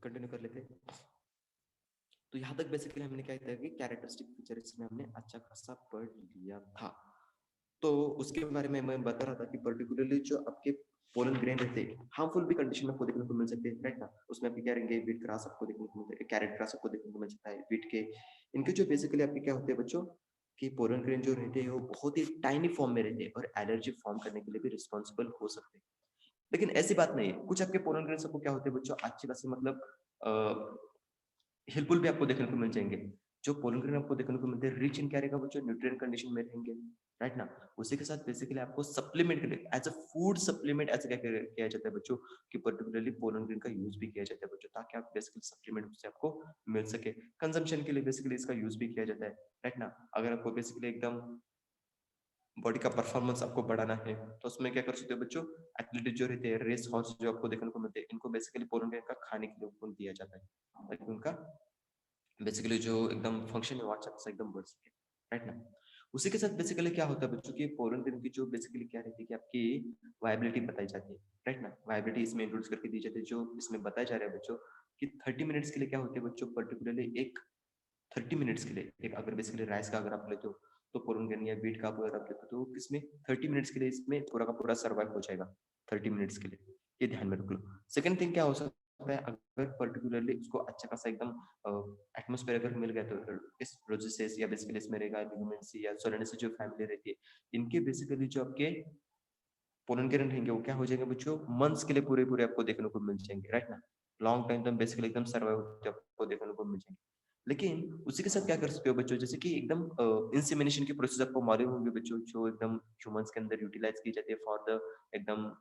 Continue कर लेते हैं। तो यहाँ तक बेसिकली हमने क्या किया कि कैरेक्टरिस्टिक फीचर इसमें हमने अच्छा खासा पढ़ लिया था। तो उसके बारे में मैं बता रहा था कि पर्टिकुलरली जो आपके पोलन ग्रेन रहते हैं हार्मफुल भी कंडीशन में आपको देखने को मिल सकते हैं, राइट ना। उसमें आपके क्या रहेंगे, व्हीट ग्रास आपको देखने को मिलता है, कैरेट ग्रास आपको देखने को मिल सकता है, व्हीट के इनके जो बेसिकली आपके क्या होते हैं बच्चों कि पोलन ग्रेन जो रहते हैं वो बहुत ही टाइनी फॉर्म में रहते हैं और एलर्जी फॉर्म करने के लिए भी रिस्पॉन्सिबल हो सकते हैं। लेकिन ऐसी बात नहीं है, कुछ आपके पोलन ग्रेन आपको क्या होते हैं बच्चों अच्छी खासी मतलब हेल्पफुल भी आपको देखने को मिल जाएंगे। जो पोलन ग्रेन आपको देखने को मिलते हैं रिच इन क्या रहेगा बच्चों, न्यूट्रिएंट कंडीशन में रहेंगे, राइट ना। उसी के साथ बेसिकली आपको सप्लीमेंट के लिए एज अ फूड सप्लीमेंट ऐसे क्या किया जाता है बच्चों कि पर्टिकुलरली पोलन ग्रेन का यूज भी किया जाता है बच्चों, ताकि आप बेसिकली सप्लीमेंट उससे आपको मिल सके। कंजम्पशन के लिए बेसिकली इसका यूज भी किया जाता है, राइट ना। अगर आपको बेसिकली एकदम बॉडी का परफॉर्मेंस आपको बढ़ाना है तो उसमें क्या कर सकते हो बच्चों, एथलेटिक जो रहते हैं, रेस हॉर्स जो आपको देखने को मिलते हैं, इनको बेसिकली पोलन ग्रेन का खाने के लिए उनको दिया जाता है ताकि उनका बेसिकली जो एकदम फंक्शन है वो अच्छा खासा एकदम बढ़ सके, राइट ना। उसी के साथ बेसिकली क्या होता है बच्चों की पोलन ग्रेन की जो बेसिकली क्या रहती है कि आपकी वायबिलिटी बताई जाती है, राइट ना। वायबिलिटी इसमें इंट्रोड्यूस करके दी जाती है, जो इसमें बताया जा रहा है बच्चों कि 30 मिनट्स के लिए क्या होती है बच्चों, पर्टिकुलरली एक 30 मिनट्स के लिए एक अगर बेसिकली राइस का अगर आप लेते हो तो पोलन ग्रेन या व्हीट का अगर आप लेते हो तो किसमें 30 मिनट्स के लिए इसमें पूरा का पूरा सर्वाइव हो जाएगा 30 मिनट्स के लिए, ये ध्यान में रख लो। सेकंड थिंग क्या हो सकता है, अगर पर्टिकुलरली उसको अच्छा खासा एकदम एटमॉस्फेयर अगर मिल गया तो इस रोजेसेस या बेसिकली इसमें रहेगा लिग्यूमेंसी या सोलेनेसी जो फैमिली रहती है, इनके बेसिकली जो आपके पोलन ग्रेन रहेंगे वो क्या हो जाएंगे बच्चों, मंथ्स के लिए पूरे पूरे आपको देखने को मिल जाएंगे, राइट ना। लॉन्ग टाइम तक बेसिकली एकदम सर्वाइव होते आपको देखने को मिल जाएंगे। लेकिन उसी के साथ क्या कर सकते हो बच्चों, जैसे कि एकदम इंसेमिनेशन की प्रोसेस आपको मालूम होंगे बच्चों, जो एकदम ह्यूमंस के अंदर यूटिलाइज की जाती है फॉर द एकदम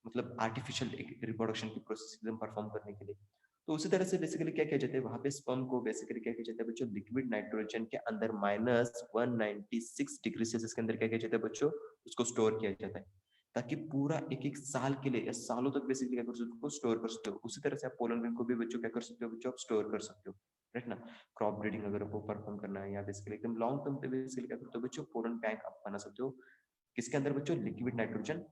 मतलब आर्टिफिशियल रिप्रोडक्शन की प्रोसेस एकदम परफॉर्म करने के लिए। तो उसी तरह से बेसिकली क्या किया जाता है वहां पे स्पर्म को बेसिकली क्या किया जाता है बच्चों, लिक्विड नाइट्रोजन के अंदर -196 डिग्री सेल्सियस के अंदर क्या किया जाता है बच्चों, उसको स्टोर किया जाता है, ताकि पूरा एक एक साल के लिए या सालों तक बेसिकली क्या कर सकते हो उसको स्टोर कर सकते हो। उसी तरह से आप पोलन ग्रेन को भी बच्चों क्या कर सकते हो बच्चों, आप स्टोर कर सकते हो, राइट ना। क्रॉप ब्रीडिंग अगर आपको परफॉर्म करना है या बेसिकली एकदम लॉन्ग टर्म पे बेसिकली क्या करते हो बच्चों, पोलन बैंक आप बना सकते हो। किसके अंदर बच्चों, लिक्विड नाइट्रोजन,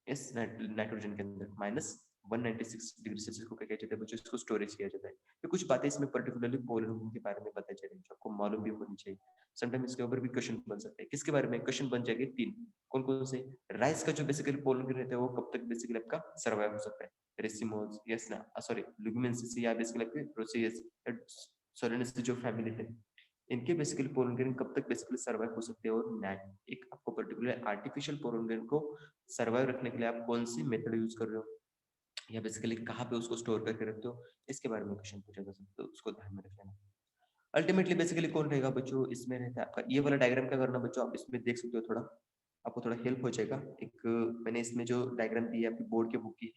इस नाइट्रोजन के अंदर -196 डिग्री सेल्सियस को क्या किया जाता है बच्चों, इसको स्टोरेज किया जाता है। तो कुछ बातें इसमें पर्टिकुलरली पोलन के बारे में बताई जा रही है जो आपको मालूम भी होनी चाहिए। समटाइम इसके ऊपर भी क्वेश्चन बन सकते हैं। किसके बारे में क्वेश्चन बन जाएंगे, तीन। कौन कौन से, राइस का जो बेसिकली पोलन रहता है वो कब तक बेसिकली आपका सर्वाइव हो सकता है, रेसिमोस यस ना, सॉरी लुगुमेंसिस या बेसिकली आपके रोसेस सोलेनेसिस जो फैमिली थे, इनके बेसिकली पोलन ग्रेन कब तक बेसिकली सर्वाइव हो सकते हैं। और नेट एक आपको पर्टिकुलर आर्टिफिशियल पोलन ग्रेन को सर्वाइव रखने के लिए आप कौन सी मेथड यूज कर रहे हो या बेसिकली कहाँ पे उसको स्टोर करके रखते हो, इसके बारे में क्वेश्चन पूछा जा सकता है, उसको ध्यान में रख लेना। अल्टीमेटली बेसिकली कौन रहेगा बच्चों, इसमें रहता है आपका ये वाला डायग्राम। क्या करना बच्चों, आप इसमें देख सकते हो, थोड़ा आपको थोड़ा हेल्प हो जाएगा। एक मैंने इसमें जो डायग्राम दी है आपकी बोर्ड के बुक की,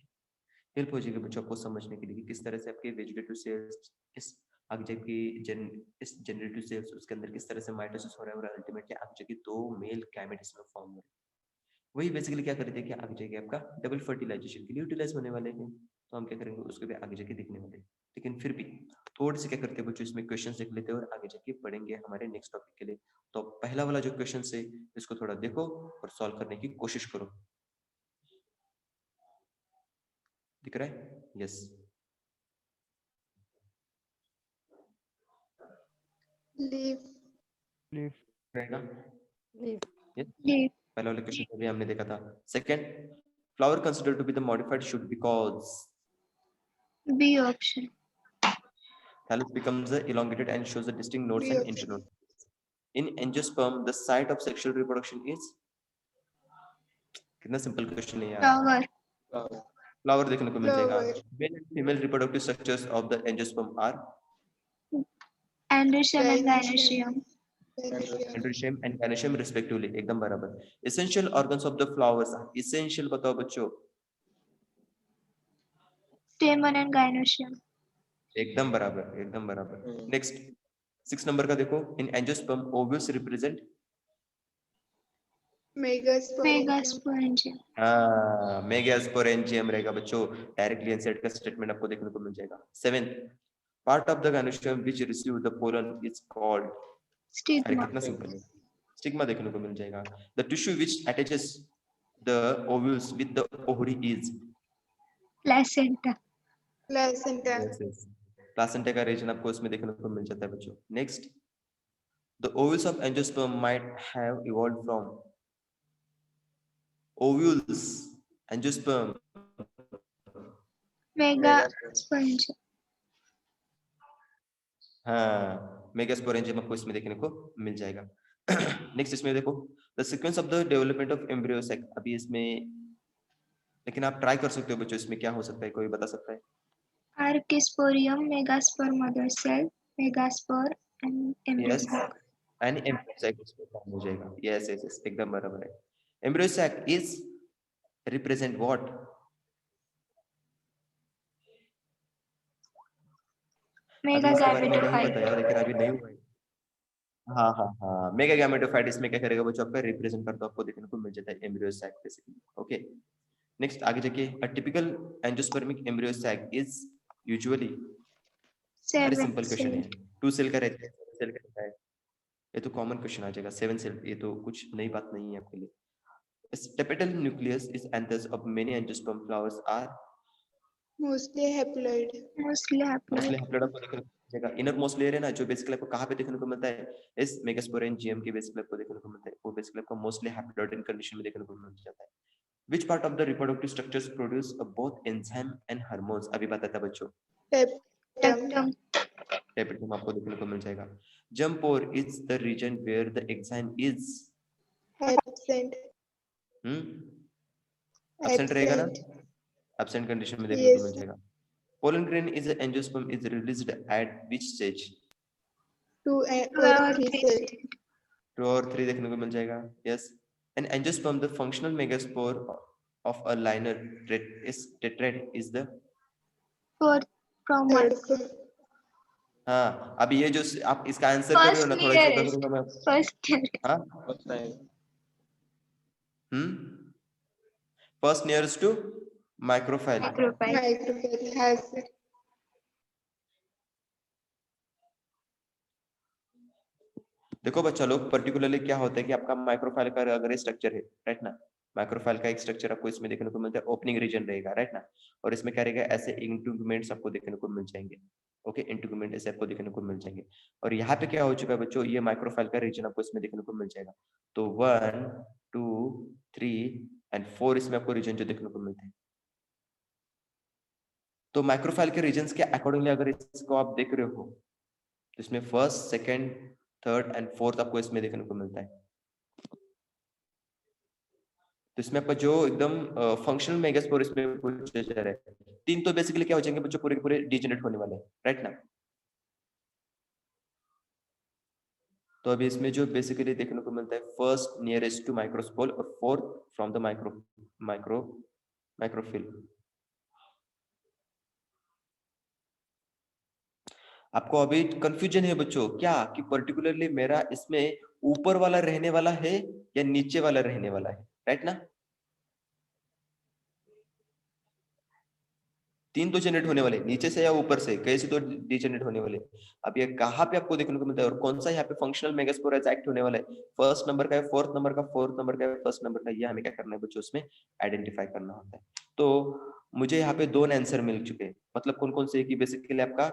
हेल्प हो जाएगी बच्चों आपको समझने के लिए कि किस तरह से आपके वेजिटेटिव सेल्स किस आगे जाके इस जनरेटिव सेल्स उसके अंदर किस तरह से माइटोसिस हो रहा है और अल्टीमेटली आगे जाके दो मेल गैमेट इसमें फॉर्म हो रहे हैं। वही बेसिकली क्या कर रहे थे कि आगे जाके आपका डबल फर्टिलाइजेशन के लिए यूटिलाइज होने वाले हैं, तो हम क्या करेंगे उसको भी आगे जाके दिखने वाले हैं। लेकिन फिर भी थोड़ी सी क्या करते हैं बच्चों, इसमें क्वेश्चन देख लेते हैं और आगे जाके पढ़ेंगे हमारे नेक्स्ट टॉपिक के लिए। तो पहला वाला जो क्वेश्चन है इसको थोड़ा देखो और सॉल्व करने की कोशिश करो। दिख रहा है, यस। लीफ लीफ रहेगा, लीफ यस। लीफ पहले वाले क्वेश्चन भी हमने देखा था। Second, flower considered to be the modified shoot because B option thallus becomes elongated and shows the distinct nodes B and option internodes. In angiosperm the site of sexual reproduction is, कितना simple question है यार। Flower flower देखने को मिल जाएगा। Flower male and female reproductive structures of the angiosperm are androecium and gynoecium androecium and gynoecium respectively, एकदम बराबर। Essential organs of the flowers, essential बताओ बच्चों। स्टेमन एंड गायनोशियम एकदम बराबर, एकदम बराबर। नेक्स्ट 6 नंबर का देखो, इन एंजियोस्पर्म ओव्यूल्स रिप्रेजेंट, मेगास्पोरेंजियम हाँ मेगास्पोरेंजियम रहेगा बच्चों। डायरेक्टली आंसर्ड का स्टेटमेंट आपको देखने को मिल जाएगा। 7th, part of the gynoecium which receive the pollen is called, अरे स्टिग्मा कितना सिंपल है, स्टिग्मा देखने को मिल जाएगा। the tissue which attaches the ovules with the ovary is, placenta yes, yes. Placenta का रीजन आपको इसमें देखने को मिल जाता है बच्चों। Next, the ovules of angiosperm might have evolved from ovules angiosperm megasporangium. हाँ, मेगास्पोरेंजियम आपको इसमें देखने को मिल जाएगा। नेक्स्ट इसमें देखो, the sequence of the development of embryo sac. अभी इसमें लेकिन आप ट्राई कर सकते हो बच्चों, इसमें क्या हो सकता है, कोई बता सकता है? Archesporium, megaspore mother cell, megaspore and embryo yes, sac. And embryo sac इसमें काम हो जाएगा। यस यस यस, एकदम बराबर है। Embryo sac is represent what? अभी इसके बारे में नहीं मेगागैमेटोफाइट। पता यार, लेकिन अभी नहीं हुआ है। हाँ हाँ हाँ, मेगा गैमेटोफाइट इसमें क्या करेगा बच्चों, आपका रिप्रेजेंट करता आपको देखने को मिल जाता है embryo sac basically. Okay, next आगे जाके, a typical angiospermic embryo sac is usually, अरे 7 सिंपल क्वेश्चन है, सेल। 2 सेल का रहता है, 7 सेल का रहता है, ये तो कॉमन क्वेश्चन आ जाएगा। 7 सेल, ये तो कुछ नई बात नहीं है आपके लिए। Stapetal nucleus is anthers of many angiosperm flowers are mostly haploid. Mostly mostly haploid. haploid आपको देखने को मिलेगा। इनर मोस्ट लेयर है ना, जो बेसिकली आपको कहाँ पे देखने को मिलता है, इस मेगास्पोरेंजियम की बेसिकली आपको देखने को मिलता है, वो बेसिकली आपको मोस्टली हैप्लॉइड इन कंडीशन में देखने को मिल जाता है। Which part of the reproductive structures produce both enzyme and hormones? अभी बताता बच्चों, टेक्टम। टेपिटम आपको देखने को मिल जाएगा। Jump pore is the region where the enzyme is absent. Absent रहेगा ना, एब्सेंट कंडीशन में देखने को मिल Yes. जाएगा। Pollen grain is a angiosperm is released at which stage? 2 2 और और 3 3 सेल। 2 और 3 देखने को मिल जाएगा। Yes. An angiosperm, the functional megaspore of a liner tetrad is the 4 from 1। हाँ, अभी ये जो आप इसका आंसर कर रहे हो फर्स्ट ना, थोड़ा इसको कर नियरेस्ट। दूंगा मैं। फर्स्ट हाँ, first nearest to micropyle. Micropyle. Micropyle has देखो बच्चा लोग, पर्टिकुलरली क्या होता है कि आपका माइक्रोफाइल का अगर स्ट्रक्चर है, राइट ना, माइक्रोफाइल का एक स्ट्रक्चर आपको इसमें देखने को मिलता है, ओपनिंग रीजन रहेगा, राइट ना, और इसमें क्या रहेगा, ऐसे इंटुगमेंट्स आपको देखने को मिल जाएंगे। ओके, इंटुगमेंट ऐसे आपको देखने को मिल जाएंगे। और यहाँ पे क्या हो चुका है बच्चों, ये माइक्रोफाइल का रीजन आपको इसमें देखने को मिल जाएगा। तो 1 2 3 एंड 4 इसमें आपको रीजन जो देखने को मिलते हैं। तो माइक्रोफाइल के रीजन के अकॉर्डिंगली अगर इसको आप देख रहे हो, तो इसमें first, second, third and fourth आपको इसमें देखने को मिलता है। तो इसमें आपका जो एकदम फंक्शनल मेगास्पोर इसमें प्रोसीजर है, 3 तो बेसिकली क्या हो जाएंगे बच्चों, पूरे के पूरे डिजेनरेट होने वाले हैं, राइट ना। तो अभी इसमें जो बेसिकली देखने को मिलता है, फर्स्ट नियरेस्ट टू माइक्रोस्पोल और फोर्थ फ्रॉम द माइक्रोफिल। आपको अभी कंफ्यूजन है बच्चों क्या, कि पर्टिकुलरली मेरा इसमें ऊपर वाला रहने वाला है या नीचे वाला रहने वाला है, राइट ना। 3 तो जनरेट होने वाले, नीचे से या ऊपर से, कैसे तो डिजेनरेट होने वाले। अब ये कहाँ पे आपको देखने को मिलता है और कौन सा यहाँ पे फंक्शनल मेगास्पोर एक्ट होने वाला है, फर्स्ट नंबर का है, फोर्थ नंबर का, फोर्थ नंबर का है, फर्स्ट नंबर का, ये हमें क्या करना है बच्चों, उसमें आइडेंटिफाई करना होता है। तो मुझे यहाँ पे 2 आंसर मिल चुके हैं, मतलब कौन कौन से, कि बेसिकली आपका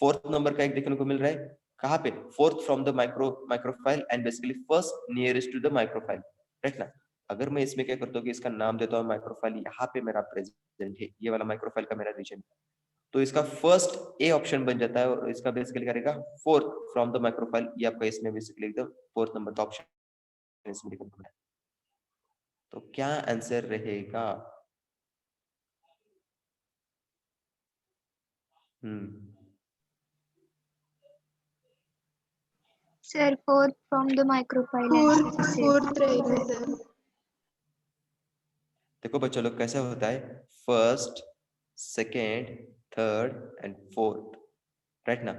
फोर्थ नंबर का एक देखने को मिल रहा है, कहाँ पे, fourth from the micropyle and basically first nearest to the micropyle, right ना। अगर मैं इसमें क्या करता हूँ कि इसका नाम देता हूँ माइक्रोफाइल, यहाँ पे मेरा प्रेजेंट है, ये वाला माइक्रोफाइल का मेरा रीजन, तो इसका फर्स्ट ए ऑप्शन बन जाता है और इसका बेसिकली करेगा फोर्थ फ्रॉम द माइक्रोफाइल, ये आपका इसमें बेसिकली एकदम फोर्थ नंबर का ऑप्शन इसमें लिखा है। तो क्या आंसर रहेगा? Sir 4 from the micropyle and 6 fourth रहेगा सर। देखो बच्चों लोग, कैसा होता है, first, second, third and fourth, right ना।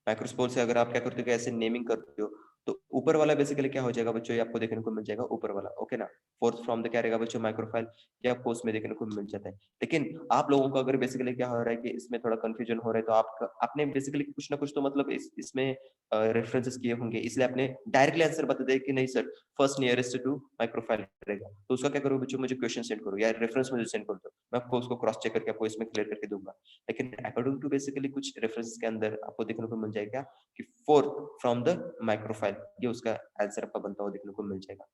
माइक्रोस्पोर से अगर आप क्या करते हो कि ऐसे नेमिंग करते हो, तो ऊपर वाला बेसिकली क्या हो जाएगा बच्चों, ये आपको देखने को मिल जाएगा ऊपर वाला, ओके ना। फोर्थ फ्रॉम द क्या रहेगा बच्चों, माइक्रोफाइल, ये आपको उसमें देखने को मिल जाता है। लेकिन आप लोगों को अगर बेसिकली क्या हो रहा है कि इसमें थोड़ा कंफ्यूजन हो रहा है, तो आप आपने बेसिकली कुछ ना कुछ तो मतलब इसमें रेफरेंसेस किए होंगे, इसलिए आपने डायरेक्टली आंसर बता दिया कि नहीं sir first nearest to micropyle रहेगा। तो उसका क्या करो बच्चों, मुझे क्वेश्चन सेंड करो या रेफरेंस मुझे सेंड कर दो, मैं आपको उसको क्रॉस चेक करके आपको इसमें क्लियर करके दूंगा। लेकिन अकॉर्डिंग टू बेसिकली कुछ रेफरेंसेस के अंदर आपको देखने को मिल जाएगा कि फोर्थ फ्रॉम द माइक्रोफाइल, ये उसका आंसर आपका बनता हुआ देखने को मिल जाएगा,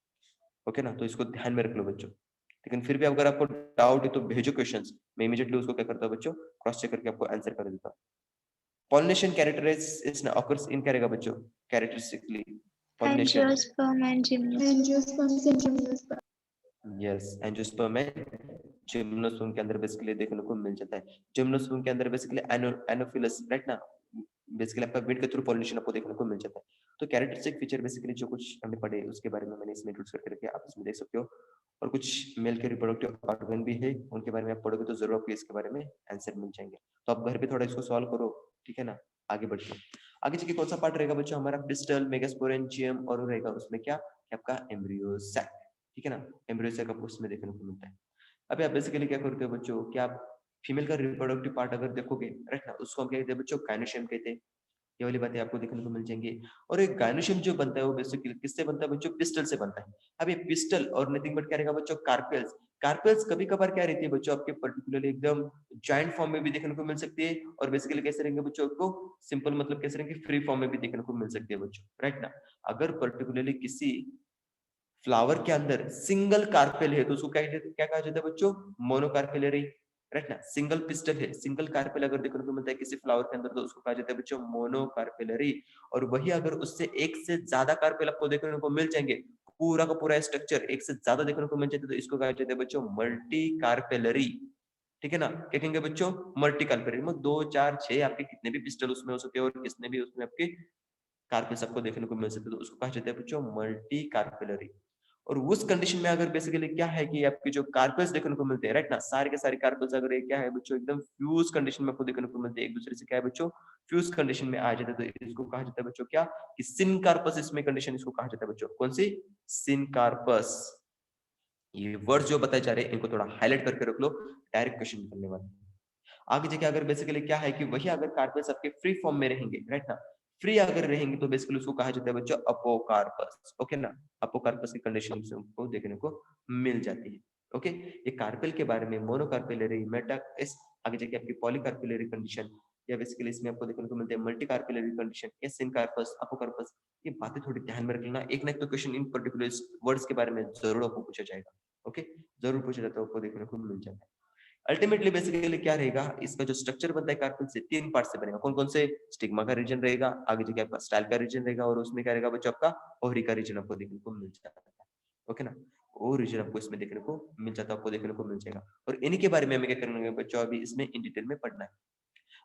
ओके ना। तो इसको ध्यान में रख लो बच्चों। लेकिन फिर भी अगर आपको डाउट है तो भेजो क्वेश्चंस, मैं इमीडिएटली उसको क्या करता हूँ बच्चों, क्रॉस चेक करके आपको आंसर कर देता हूँ। पॉलिनेशन कैरेक्टराइजेशन ऑकर्स इन क्या रहेगा बच्चों, characteristically pollination, Angiosperm and gymnosperm. Angiosperms and gymnosperms. Yes angiosperm में जिम्नोस्पर्म के अंदर बेसिकली देखने को मिल जाता है। जिम्नोस्पर्म के अंदर बेसिकली एनोफिलस, राइट ना, बेसिकली आपका विंड के थ्रू पॉलिनेशन आपको देखने को मिल जाता है। तो कैरेक्टरिस्टिक फीचर बेसिकली जो कुछ हमने पढ़े उसके बारे में मैंने इसमें इंट्रोड्यूस करके रखे, आप इसमें देख सकते हो। और कुछ मेल के रिप्रोडक्टिव ऑर्गन भी है, उनके बारे में आप पढ़ोगे तो जरूर आपको इसके बारे में आंसर मिल जाएंगे। तो आप घर पे थोड़ा इसको सॉल्व करो, ठीक है ना। आगे बढ़ते हैं, आगे चलिए कौन सा पार्ट रहेगा बच्चों हमारा, पिस्टल, मेगास्पोरेंजियम और रहेगा उसमें क्या, आपका एम्ब्रियो सैक, ठीक है ना। एम्ब्रियो सैक आपको उसमें देखने को मिलता है। अभी आप बेसिकली क्या करते हो बच्चों, कि आप फीमेल का रिप्रोडक्टिव पार्ट अगर देखोगे, राइट ना, उसको हम क्या कहते हैं बच्चों, गायनोशियम कहते हैं। ये वाली बातें आपको देखने को मिल जाएंगी। और एक गायनोशियम जो बनता है वो बेसिकली किससे बनता है बच्चों, पिस्टल से बनता है। अब ये पिस्टल और नथिंग बट क्या रहेगा बच्चों, कार्पेल्स। कार्पेल्स कभी कभार क्या रहती है बच्चों, आपके पर्टिकुलरली एकदम जॉइंट फॉर्म में भी देखने को मिल सकती है, और बेसिकली कैसे रहेंगे बच्चों, आपको सिंपल मतलब कैसे रहेंगे, फ्री फॉर्म में भी देखने को मिल सकती है बच्चों, राइट ना। अगर पर्टिकुलरली किसी फ्लावर के अंदर सिंगल कार्पेल है तो उसको क्या कहा जाता है बच्चों, मोनोकार्पेलरी, राइट ना। सिंगल पिस्टल है, सिंगल कार्पेल अगर देखने को मिलता है किसी फ्लावर के अंदर तो उसको कहा जाता है बच्चों मोनोकार्पेलरी। और वही अगर उससे एक से ज्यादा कार्पेल आपको देखने को मिल जाएंगे, पूरा का पूरा स्ट्रक्चर एक से ज्यादा देखने को मिल जाते तो इसको कहा जाता है बच्चों मल्टी कार्पेलरी, ठीक है ना। क्या कहेंगे बच्चों, मल्टी कार्पेलरी में 2 4 6 आपके कितने भी पिस्टल उसमें हो सकते हैं और कितने भी उसमें आपके कार्पेल्स आपको देखने को मिल सकते हैं, तो उसको कहा जाता है बच्चों मल्टी कार्पेलरी। और उस कंडीशन में अगर बेसिकली क्या है कि आपके जो कार्पेल्स देखने को मिलते हैं, राइट ना, सारे के सारे कार्पेल्स अगर ये क्या है बच्चों एकदम फ्यूज कंडीशन में आपको देखने को मिलते हैं, एक दूसरे से क्या है बच्चों, फ्यूज कंडीशन में आ जाते हैं, तो इसको कहा जाता है बच्चों क्या, कि सिनकार्पस, इसमें कंडीशन इसको कहा जाता है बच्चों, कौन सी, सिनकार्पस। ये वर्ड जो बताए जा रहे हैं इनको थोड़ा हाईलाइट करके रख लो, डायरेक्ट क्वेश्चन निकलने वाला है। आगे जाके अगर बेसिकली क्या है कि वही अगर कार्पेल्स आपके फ्री फॉर्म में रहेंगे, राइट ना, फ्री अगर रहेंगे तो बेसिकली उसको कहा जाता है बच्चों अपोकार्पस, ओके ना। अपोकार्पस की कंडीशन को देखने को मिल जाती है, ओके। ये कार्पेल के बारे में, मोनोकार्पेलरी, मेटा, इस आगे जाके आपकी पॉलीकार्पेलरी कंडीशन, या बेसिकली इसमें आपको देखने को मिलते हैं मल्टीकार्पेलरी कंडीशन, या सिनकार्पस, अपोकार्पस। ये बातें थोड़ी ध्यान में रख लेना, एक ना एक तो क्वेश्चन इन पर्टिकुलर वर्ड्स के बारे में जरूर आपको पूछा जाएगा, ओके, जरूर पूछा जाता है, आपको देखने को मिल जाता है। अल्टीमेटली बेसिकली क्या रहेगा, इसका जो स्ट्रक्चर बनता है कार्पेल से 3 पार्ट से बनेगा, कौन कौन से, स्टिग्मा का रीजन रहेगा, आगे जाके आपका स्टाइल का रीजन रहेगा, और उसमें क्या रहेगा बच्चों आपका ओवरी का रीजन आपको देखने को मिल जाता है, ओके ना। वो रीजन आपको इसमें देखने को मिल जाता है, आपको देखने को मिल जाएगा। और इन्हीं के बारे में हमें क्या करना है बच्चों, अभी इसमें इन डिटेल में पढ़ना है।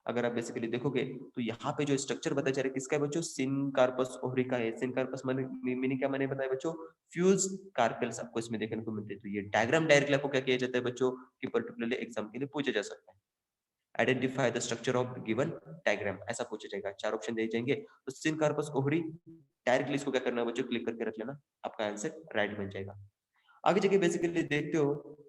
अगर आप बेसिकली देखोगे तो यहाँ पे जो स्ट्रक्चर बताया जा रहा है किसका है बच्चों, सिनकार्पस ओवरी का है। सिनकार्पस माने मीनिंग क्या मैंने बताया बच्चों, फ्यूज कार्पेल्स आपको इसमें देखने को मिलते हैं। तो ये डायग्राम डायरेक्टली आपको क्या किया जाता है बच्चों, कि पर्टिकुलरली एग्जाम के लिए पूछा जा सकता है। Identify the structure of given diagram, ऐसा पूछा जाएगा, 4 ऑप्शन दिए जाएंगे। तो सिनकार्पस ओवरी, डायरेक्टली इसको क्या करना है बच्चों, क्लिक करके रख लेना, आपका आंसर राइट बन जाएगा। आगे जाके बेसिकली देखते हो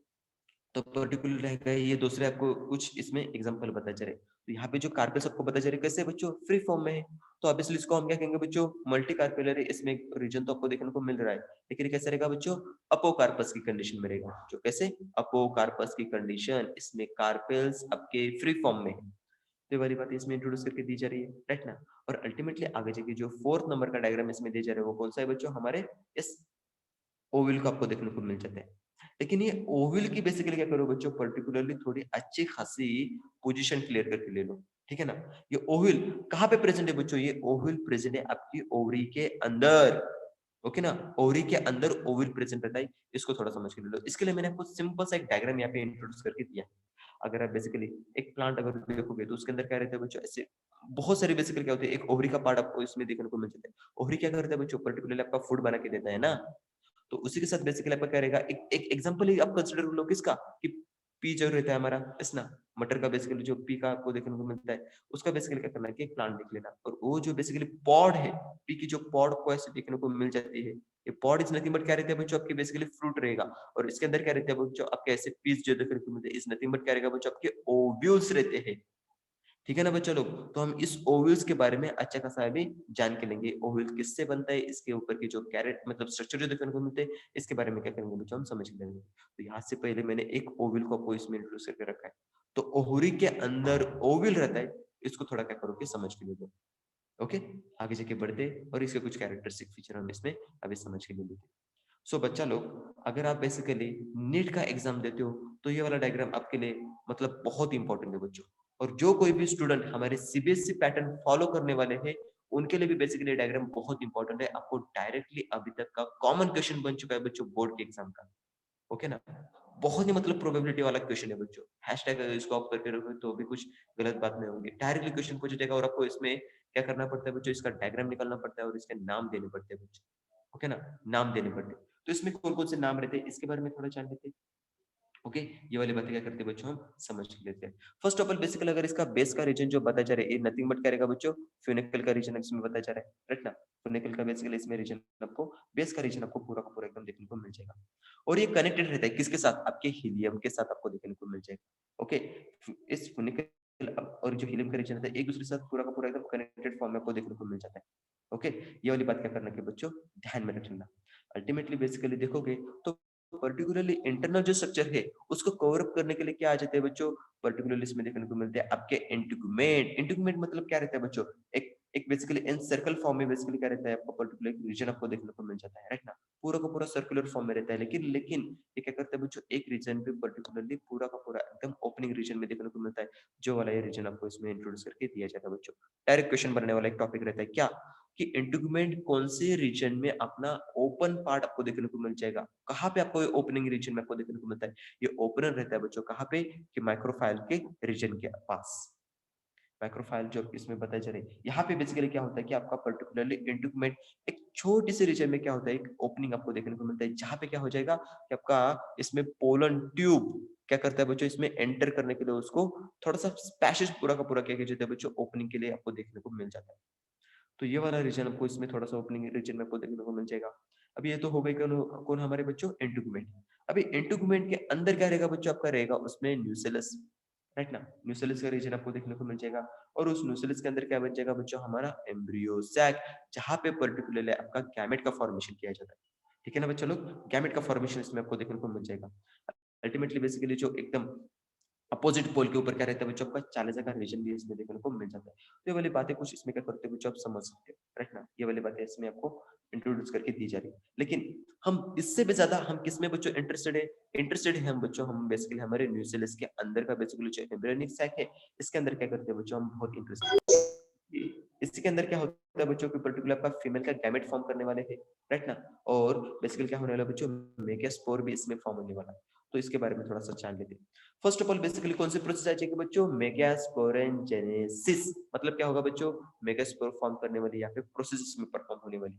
तो पर्टिकुलर रहेगा, ये दूसरे आपको कुछ इसमें एग्जांपल बताया जा रहे हैं। तो यहाँ पे जो कार्पेल्स आपको बताया जा रहा है कैसे बच्चों, फ्री फॉर्म में है, तो ऑब्वियसली इसको हम क्या कहेंगे बच्चों, मल्टी कार्पेलरी। इसमें रीजन तो आपको देखने को मिल रहा है, लेकिन कैसे रहेगा बच्चों, अपोकार्पस की कंडीशन में रहेगा, जो कैसे, अपोकार्पस की कंडीशन, इसमें कार्पेल्स आपके फ्री फॉर्म में है। तो ये वाली बात इसमें इंट्रोड्यूस करके दी जा रही है, राइट ना। और अल्टीमेटली आगे जाके जो 4th नंबर का डायग्राम इसमें दिया जा रहा है वो कौन सा है बच्चों, हमारे इस ओविल को आपको देखने को मिल जाता है। लेकिन ये ओविल की बेसिकली क्या करो बच्चों, पर्टिकुलरली थोड़ी अच्छी खासी पोजीशन क्लियर करके ले लो, ठीक है ना। ये ओविल कहाँ पे प्रेजेंट है बच्चों, ये ओविल प्रेजेंट है आपकी ओवरी के अंदर, ओके ना। ओवरी के अंदर ओविल प्रेजेंट रहता है, इसको थोड़ा समझ के ले लो। इसके लिए मैंने आपको सिंपल सा एक डायग्राम यहाँ पे इंट्रोड्यूस करके दिया। अगर आप बेसिकली एक प्लांट अगर देखोगे तो उसके अंदर क्या रहता है बच्चों, ऐसे बहुत सारी बेसिकली क्या होती है, एक ओवरी का पार्ट आपको इसमें देखने को मिल जाता है। ओवरी क्या करता है बच्चों, पर्टिकुलरली आपका फूड बना के देता है ना। तो उसी के साथ बेसिकली आपका क्या रहेगा, एक एक एग्जांपल ही आप कंसीडर कर लो किसका, कि पी जो रहता है हमारा इस ना मटर का बेसिकली जो पी का आपको देखने को मिलता है उसका बेसिकली क्या करना है कि एक प्लांट लिख लेना और वो जो बेसिकली पॉड है पी की जो पॉड को ऐसे देखने को मिल जाती है ये पॉड इज नथिंग बट क्या रहता है बच्चों आपके बेसिकली फ्रूट रहेगा और इसके अंदर क्या रहता है बच्चों आपके ऐसे पीस जो देखने को मिलते हैं इज नथिंग बट क्या रहेगा बच्चों आपके ओव्यूल्स रहते हैं ठीक है ना बच्चों लोग तो हम इस ओव्यूल्स के बारे में अच्छा खासा अभी जान के लेंगे ओव्यूल किससे बनता है इसके ऊपर की जो कैरेट मतलब स्ट्रक्चर जो देखने को मिलते हैं इसके बारे में क्या करेंगे बच्चों हम समझ लेंगे तो यहाँ से पहले मैंने एक ओव्यूल को आपको इसमें इंट्रोड्यूस करके रखा है तो ओहुरी के अंदर ओव्यूल रहता है इसको थोड़ा क्या करोगे समझ के लिए ओके आगे जाके बढ़ते और इसके कुछ कैरेक्टरिस्टिक फीचर हम इसमें अभी समझ के लिए लेते सो बच्चा लोग अगर आप बेसिकली नीट का एग्जाम देते हो तो ये वाला डायग्राम आपके लिए मतलब बहुत इंपॉर्टेंट है बच्चों और जो कोई भी स्टूडेंट हमारे सीबीएसई पैटर्न फॉलो करने वाले हैं उनके लिए भी बेसिकली डायग्राम बहुत इंपॉर्टेंट है आपको डायरेक्टली अभी तक का कॉमन क्वेश्चन बन चुका है बच्चों बोर्ड के एग्जाम का ओके ना बहुत ही मतलब प्रोबेबिलिटी वाला क्वेश्चन है बच्चों हैशटैग अगर इसको आप करके रखोगे तो भी कुछ गलत बात नहीं होगी डायरेक्टली क्वेश्चन पूछा जाएगा और आपको इसमें क्या करना पड़ता है बच्चों इसका डायग्राम निकालना पड़ता है और इसके नाम देने पड़ते हैं बच्चों ओके ना नाम देने पड़ते हैं तो इसमें कौन कौन से नाम रहते हैं इसके बारे में थोड़ा जान लेते हैं ओके ये वाली बातें क्या करते हैं बच्चों हम समझ लेते हैं फर्स्ट ऑफ ऑल बेसिकली अगर इसका बेस का रीजन जो बताया जा रहा है ये नथिंग बट करेगा बच्चों फ्यूनिकल का रीजन इसमें बताया जा रहा है राइट ना फ्यूनिकल का बेसिकली इसमें रीजन आपको बेस का रीजन आपको पूरा का पूरा एकदम देखने को मिल जाएगा और ये कनेक्टेड रहता है किसके साथ आपके हीलियम के साथ आपको देखने को मिल जाएगा ओके इस फ्यूनिकल और जो हीलियम का रीजन रहता है एक दूसरे के साथ पूरा का पूरा एकदम कनेक्टेड फॉर्म में आपको देखने को मिल जाता है ओके ये वाली बात क्या करना है बच्चों ध्यान में रखना अल्टीमेटली बेसिकली देखोगे तो पर्टिकुलरली इंटरनल जो स्ट्रक्चर है उसको कवर अप करने के लिए क्या आ जाते हैं बच्चों पर्टिकुलरली इसमें देखने को मिलते हैं आपके इंटीग्यूमेंट इंटीग्यूमेंट मतलब क्या रहता है बच्चों एक बेसिकली इन सर्कल फॉर्म में बेसिकली क्या रहता है आपको पर्टिकुलर एक रीजन आपको देखने को मिल जाता है राइट ना पूरा का पूरा सर्कुलर फॉर्म में रहता है लेकिन लेकिन ये क्या करता है बच्चों एक रीजन पे पर्टिकुलरली पूरा का पूरा एकदम ओपनिंग रीजन में देखने को मिलता है जो वाला ये रीजन आपको इसमें इंट्रोड्यूस करके दिया जाता है बच्चों डायरेक्ट क्वेश्चन बनने वाला एक टॉपिक रहता है क्या कि इंटीग्यूमेंट कौन से रीजन में अपना ओपन पार्ट आपको देखने को मिल जाएगा कहाँ पे आपको ओपनिंग रीजन में आपको देखने को मिलता है ये ओपनर रहता है बच्चों कहाँ पे कि माइक्रोफाइल के रीजन के पास माइक्रोफाइल जो इसमें बताया जा रहा है यहाँ पे बेसिकली क्या होता है कि आपका पर्टिकुलरली इंटीग्यूमेंट एक छोटी सी रीजन में क्या होता है एक ओपनिंग आपको देखने को मिलता है जहाँ पे क्या हो जाएगा कि आपका इसमें पोलन ट्यूब क्या करता है बच्चों इसमें एंटर करने के लिए उसको थोड़ा सा पैसेज पूरा का पूरा क्या किया जाता है बच्चों ओपनिंग के लिए आपको देखने को मिल जाता है तो ये वाला रीजन आपको इसमें थोड़ा सा ओपनिंग रीजन में आपको देखने को मिल जाएगा अभी ये तो हो गई कौन हमारे बच्चों इंटीग्यूमेंट अभी इंटीग्यूमेंट के अंदर क्या रहेगा बच्चों आपका रहेगा उसमें न्यूसेलस राइट ना न्यूसेलस का रीजन आपको देखने को मिल जाएगा और उस न्यूसेलस के अंदर क्या बन जाएगा बच्चों हमारा एम्ब्रियो सैक जहाँ पे पर्टिकुलरली आपका गैमेट का फॉर्मेशन किया जाता है ठीक है ना बच्चों लोग गैमेट का फॉर्मेशन इसमें आपको देखने को मिल जाएगा अल्टीमेटली बेसिकली जो एकदम अपोजिट पोल के ऊपर क्या रहता है बच्चों आपका 40 का रीजन भी इसमें देखने को मिल जाता है तो ये वाली बातें कुछ इसमें क्या करते हैं बच्चों आप समझ सकते हो राइट ना ये वाली बातें इसमें आपको इंट्रोड्यूस करके दी जा रही है लेकिन हम इससे भी ज्यादा हम किसमें बच्चों इंटरेस्टेड है हम बच्चों हम बेसिकली हमारे न्यूसेलस के अंदर का बेसिकली जो एम्ब्रियोनिक सैक है इसके अंदर क्या करते हैं बच्चों हम बहुत इंटरेस्टेड इसके अंदर क्या होता है बच्चों की पर्टिकुलर आपका फीमेल का गैमेट फॉर्म करने वाले हैं राइट ना और बेसिकली क्या होने वाला बच्चों मेगास्पोर भी इसमें फॉर्म होने वाला है तो इसके बारे में थोड़ा सा जान लेते हैं फर्स्ट ऑफ ऑल बेसिकली कौन सी प्रोसेस आ जाएगी बच्चों मेगास्पोरेंजेनेसिस मतलब क्या होगा बच्चों मेगास्पोर फॉर्म करने वाली या फिर प्रोसेस इसमें परफॉर्म होने वाली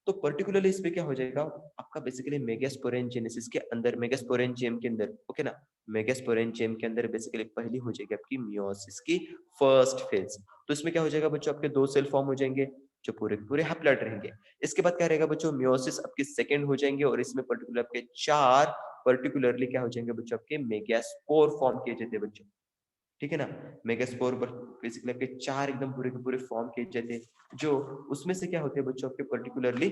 तो पर्टिकुलरली इसमें क्या हो जाएगा आपका बेसिकली मेगास्पोरेंजेनेसिस के अंदर मेगास्पोरेंजियम के अंदर ओके ना मेगास्पोरेंजियम के अंदर बेसिकली पहली हो जाएगी आपकी मियोसिस की फर्स्ट फेज तो इसमें क्या हो जाएगा बच्चों आपके दो सेल फॉर्म हो जाएंगे जो पूरे पूरे हैप्लॉइड रहेंगे इसके बाद क्या रहेगा बच्चों मियोसिस आपके सेकंड हो जाएंगे और इसमें पर्टिकुलर आपके चार पर्टिकुलरली क्या हो जाएंगे बच्चों आपके मेगास्पोर फॉर्म किए जाते हैं बच्चों ठीक है ना मेगास्पोर बेसिकली आपके चार एकदम पूरे के पूरे फॉर्म किए जाते हैं जो उसमें से क्या होते हैं बच्चों आपके पर्टिकुलरली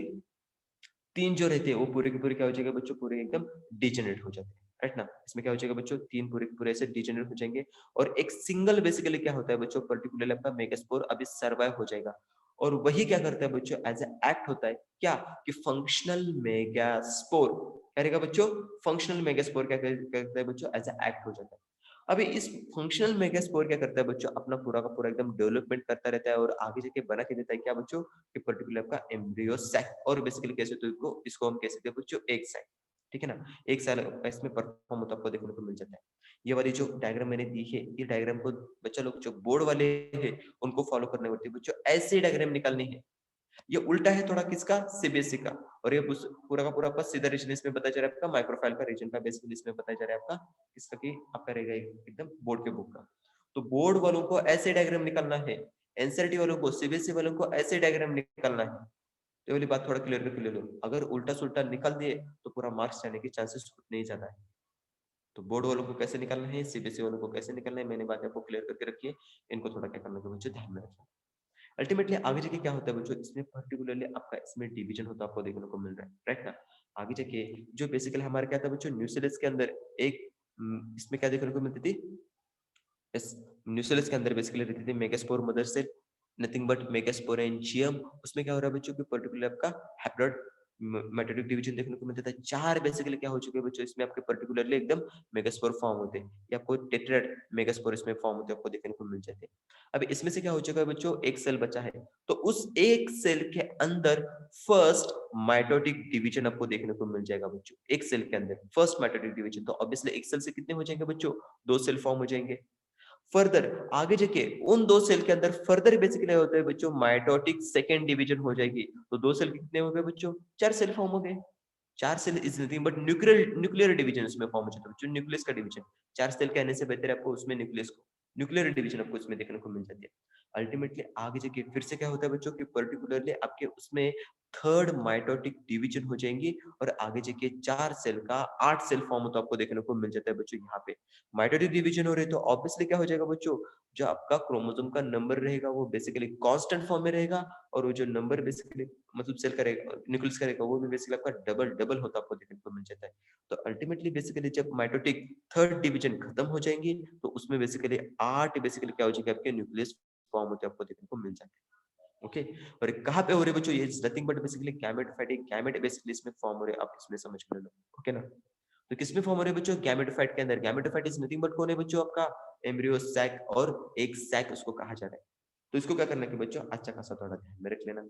तीन जो रहते हैं वो पूरे के पूरे क्या हो जाएगा बच्चों पूरे एकदम डिजेनरेट हो जाते हैं राइट ना इसमें क्या हो जाएगा बच्चों तीन पूरे के पूरे ऐसे डिजेनरेट हो जाएंगे और एक सिंगल बेसिकली क्या होता है बच्चों पर्टिकुलरली आपका मेगास्पोर अभी सर्वाइव हो जाएगा और वही क्या करता है बच्चों एज एक्ट होता है क्या कि फंक्शनल मेगास्पोर क्या रहेगा बच्चों फंक्शनल मेगास्पोर क्या करता है बच्चों एज एक्ट हो जाता है अभी इस फंक्शनल मेगास्पोर क्या करता है बच्चों अपना पूरा का पूरा एकदम डेवलपमेंट करता रहता है और आगे जाके बना के देता है क्या बच्चों कि पर्टिकुलर आपका एम्ब्रियो सैक और बेसिकली कैसे तो इसको हम कैसे कहते हैं बच्चों एक सैक ठीक है ना एक साल इसमें परफॉर्म होता आपको देखने को मिल जाता है ये वाली जो डायग्राम मैंने दी है ये डायग्राम को बच्चा लोग जो बोर्ड वाले हैं उनको फॉलो करने होती है बच्चों ऐसे डायग्राम निकालनी है ये उल्टा है थोड़ा किसका, सीबीएसई का, और ये पूरा का पूरा आपका सीधा रीजन इसमें बताया जा रहा है आपका माइक्रोफाइल का रीजन का, बेसिकली इसमें बताया जा रहा है आपका किसका की आपका रहेगा एकदम बोर्ड के बुक का। तो बोर्ड वालों को ऐसे डायग्राम निकालना है, एनसीईआरटी वालों को, सीबीएसई वालों को ऐसे डायग्राम निकालना है। तो वाली बात थोड़ा क्लियर करके ले लो, अगर उल्टा सुल्टा निकाल दिए तो पूरा मार्क्स जाने के चांसेस उतने ही ज्यादा है। तो बोर्ड वालों को कैसे निकालना है, सीबीएसई वालों को कैसे निकालना है, मैंने बात आपको क्लियर करके रखी है, इनको थोड़ा क्या करना है बच्चों ध्यान में रखना। अल्टीमेटली आगे जाके क्या होता है बच्चों, इसमें पर्टिकुलरली आपका इसमें डिवीजन होता है आपको देखने को मिल रहा है, राइट ना। आगे जाके जो बेसिकली हमारे क्या था बच्चों, न्यूक्लियस के अंदर एक इसमें क्या देखने को मिलती थी, इस न्यूक्लियस के अंदर बेसिकली रहती थी megaspore mother cell, nothing but megasporangium. उसमें क्या हो रहा है बच्चों कि पर्टिकुलर आपका हैप्लॉइड मेटोडिक डिवीजन देखने को मिलता था। चार बेसिकली क्या हो चुके हैं बच्चों इसमें आपके पर्टिकुलरली एकदम मेगास्पोर फॉर्म होते हैं, या आपको टेट्राड मेगास्पोर इसमें फॉर्म होते हैं, आपको देखने को मिल जाते हैं। अब इसमें से क्या हो चुका है बच्चों, एक सेल बचा है, तो उस एक सेल के अंदर फर्स्ट माइटोटिक डिवीजन आपको देखने को मिल जाएगा बच्चों। एक सेल के अंदर फर्स्ट माइटोटिक डिवीजन, तो ऑब्वियसली एक सेल से कितने हो जाएंगे बच्चों, दो सेल फॉर्म हो जाएंगे। फर्दर आगे जाके उन दो सेल के अंदर फर्दर बेसिकली होता है बच्चों माइटोटिक सेकंड डिवीजन हो जाएगी, तो दो सेल कितने हो गए बच्चों, चार सेल फॉर्म हो गए। चार cell is nothing but nuclear division उसमें फॉर्म हो जाता है बच्चों, न्यूक्लियस का डिवीजन। चार सेल के आने से बेहतर है आपको उसमें न्यूक्लियस को न्यूक्लियर डिवीजन आपको इसमें देखने को मिल जाती है। अल्टीमेटली आगे जाके फिर से क्या होता है बच्चों कि पर्टिकुलरली आपके उसमें थर्ड माइटोटिक डिवीजन हो जाएंगी, और आगे जाके चार सेल का आठ सेल फॉर्म होता आपको देखने को मिल जाता है बच्चों। यहाँ पे माइटोटिक डिवीजन हो रहे तो ऑब्वियसली क्या हो जाएगा बच्चों, जो आपका क्रोमोसोम का नंबर रहेगा वो बेसिकली कांस्टेंट फॉर्म में रहेगा, और वो जो नंबर बेसिकली मतलब सेल का रहेगा, न्यूक्लियस का रहेगा, वो भी बेसिकली आपका डबल डबल होता आपको देखने को मिल जाता है। तो अल्टीमेटली बेसिकली जब माइटोटिक थर्ड डिवीजन खत्म हो जाएंगी तो उसमें बेसिकली आठ बेसिकली क्या हो जाएगा, आपके न्यूक्लियस फॉर्म होते आपको देखने को मिल जाते हैं। ओके, और कहाँ पे हो रहे बच्चों, ये nothing but basically gametophyte, gamete basically इसमें फॉर्म हो रहे हैं, आप इसमें समझ कर लो। ओके ना, तो किसमें फॉर्म हो रहे हैं बच्चों, गैमेटोफाइट के अंदर। गैमेटोफाइट इज नथिंग बट कौन है बच्चों, आपका एम्ब्रियो सैक, और एक सैक उसको कहा जा रहा है। तो इसको क्या करना है कि बच्चों अच्छा खासा थोड़ा ध्यान में रख लेना।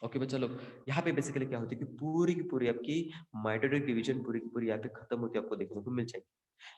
ओके बच्चा लोग, यहाँ पे बेसिकली क्या होती है कि पूरी की पूरी आपकी माइटोटिक डिवीजन पूरी की पूरी यहाँ पे खत्म होती है, आपको देखने को मिल जाएगी।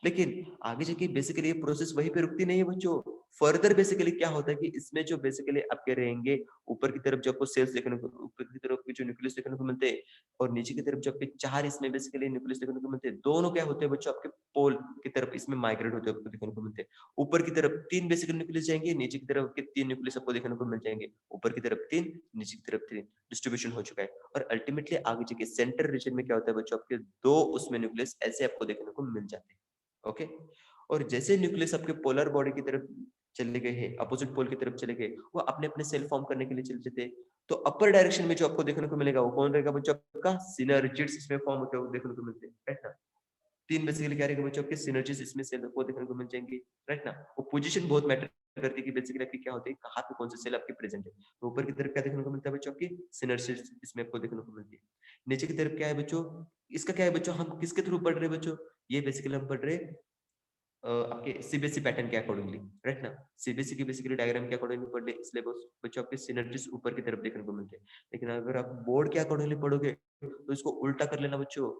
लेकिन आगे जाके बेसिकली ये प्रोसेस वहीं पे रुकती नहीं है बच्चों। फर्दर बेसिकली क्या होता है कि इसमें जो बेसिकली आपके रहेंगे ऊपर की तरफ जो आपको सेल्स देखने को, ऊपर की तरफ के जो न्यूक्लियस देखने को मिलते हैं, और नीचे की तरफ जो आपके चार इसमें बेसिकली न्यूक्लियस देखने को मिलते हैं, दोनों क्या होते हैं बच्चों, आपके पोल की तरफ इसमें माइग्रेट होते हैं, आपको देखने को मिलते हैं। ऊपर की तरफ तीन बेसिकली न्यूक्लियस जाएंगे, नीचे की तरफ के तीन न्यूक्लियस आपको देखने को मिल जाएंगे। ऊपर की तरफ तीन, नीचे की तरफ तीन, डिस्ट्रीब्यूशन हो चुका है। और अल्टीमेटली आगे जाके सेंटर रीजन में क्या होता है बच्चों, आपके दो उसमें न्यूक्लियस ऐसे आपको देखने को मिल जाते हैं। ओके, और जैसे न्यूक्लियस आपके पोलर बॉडी की तरफ चले गए हैं, अपोजिट पोल की तरफ चले गए, वो अपने अपने सेल फॉर्म करने के लिए चले जाते हैं। तो अपर डायरेक्शन में जो आपको देखने को मिलेगा वो कौन रहेगा बच्चों, आपका सिनर्जिड्स इसमें फॉर्म होते हुए देखने को मिलते हैं, राइट ना। तीन बेसिकली क्या रहेगा बच्चों, आपके सिनर्जिस इसमें सेल को देखने को मिल जाएंगे, राइट ना। वो पोजीशन बहुत मैटर करती है कि बेसिकली आपकी क्या होती है, कहाँ पे कौन सी सेल आपकी प्रेजेंट है। तो ऊपर की तरफ क्या देखने को मिलता है बच्चों, आपकी सिनर्जिस इसमें आपको देखने को मिलती है। नीचे की तरफ क्या है बच्चों, इसका क्या है बच्चों, हम किसके थ्रू पढ़ रहे हैं बच्चों, ये बेसिकली हम पढ़ रहे हैं आपके सीबीएसई पैटर्न के अकॉर्डिंगली, राइट ना। सीबीएसई की बेसिकली डायग्राम के अकॉर्डिंगली पढ़ ले, इसलिए बच्चों आपके सिनर्जिस ऊपर की तरफ देखने को मिलते हैं। लेकिन अगर आप बोर्ड के अकॉर्डिंगली पढ़ोगे तो इसको उल्टा कर लेना बच्चों,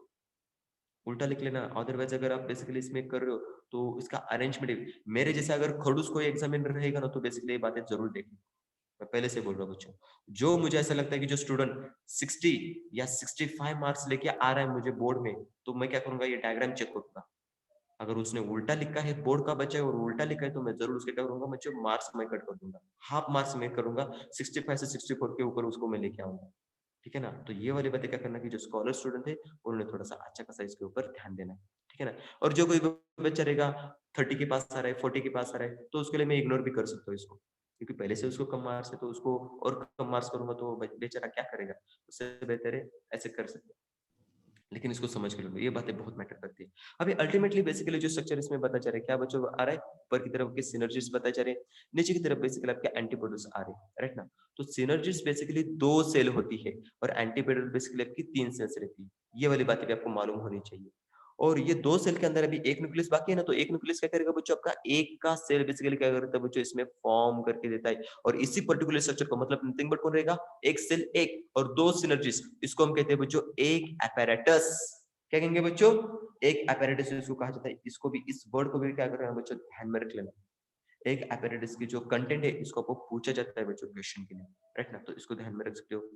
उल्टा लिख लेना। अदरवाइज अगर आप बेसिकली इसमें कर रहे हो तो इसका अरेंजमेंट, मेरे जैसे अगर खड़ूस कोई एग्जामिनर रहेगा ना तो बेसिकली ये बातें जरूर देखनी। मैं पहले से बोल रहा हूँ बच्चों, जो मुझे ऐसा लगता है कि जो स्टूडेंट 60 या 65 मार्क्स लेके आ रहा है मुझे बोर्ड में, तो मैं क्या करूंगा, ये डायग्राम चेक करूंगा। अगर उसने उल्टा लिखा है, बोर्ड का बच्चा है और उल्टा लिखा है, तो मैं जरूर उसके क्या करूंगा बच्चों, मार्क्स मैं कट कर दूंगा, हाफ मार्क्स मैं करूंगा, 65 से 64 के ऊपर उसको मैं लेके आऊंगा। ठीक है ना। तो ये वाली बातें क्या करना कि जो स्कॉलर स्टूडेंट है उन्होंने थोड़ा सा अच्छा खासा इसके ऊपर ध्यान देना है। ठीक है ना। और जो कोई बच्चा रहेगा 30 के पास आ रहा है, 40 के पास आ रहा है, तो उसके लिए मैं इग्नोर भी कर सकता हूँ इसको, क्योंकि पहले से उसको कम मार्क्स है, तो उसको और कम मार्क्स करूंगा तो बेचारा क्या करेगा। उससे बेहतर है ऐसे कर सकते हैं। लेकिन इसको समझ के लो, ये बातें बहुत मैटर करती है। अभी अल्टीमेटली बेसिकली जो स्ट्रक्चर इसमें बताया जा रहा है, क्या बच्चों आ रहा है, ऊपर की तरफ के सिनर्जीज बताए जा रहे हैं, नीचे की तरफ बेसिकली आपके एंटीबॉडीज आ रहे हैं, राइट ना। तो सिनर्जीज बेसिकली दो सेल होती है और एंटीबॉडी बेसिकली आपकी तीन सेल्स रहती है। ये वाली बातें भी आपको मालूम होनी चाहिए। और ये दो सेल के अंदर अभी एक न्यूक्लियस बाकी है ना, तो एक न्यूक्लियस क्या करेगा बच्चों, आपका एक का सेल बेसिकली क्या करता है बच्चों, इसमें फॉर्म करके देता है। और इसी पर्टिकुलर स्ट्रक्चर को मतलब नथिंग बट कौन रहेगा, एक सेल एक और दो सिनर्जीज, इसको हम कहते हैं बच्चों एक apparatus। क्या कहेंगे बच्चों, एक apparatus इसको कहा जाता है। इसको भी, इस वर्ड को भी क्या करना है बच्चों, ध्यान में रख लेना। एक apparatus की जो कंटेंट है इसको आपको पूछा जाता है बच्चों क्वेश्चन के लिए, राइट ना। तो इसको ध्यान में रख सकते हो।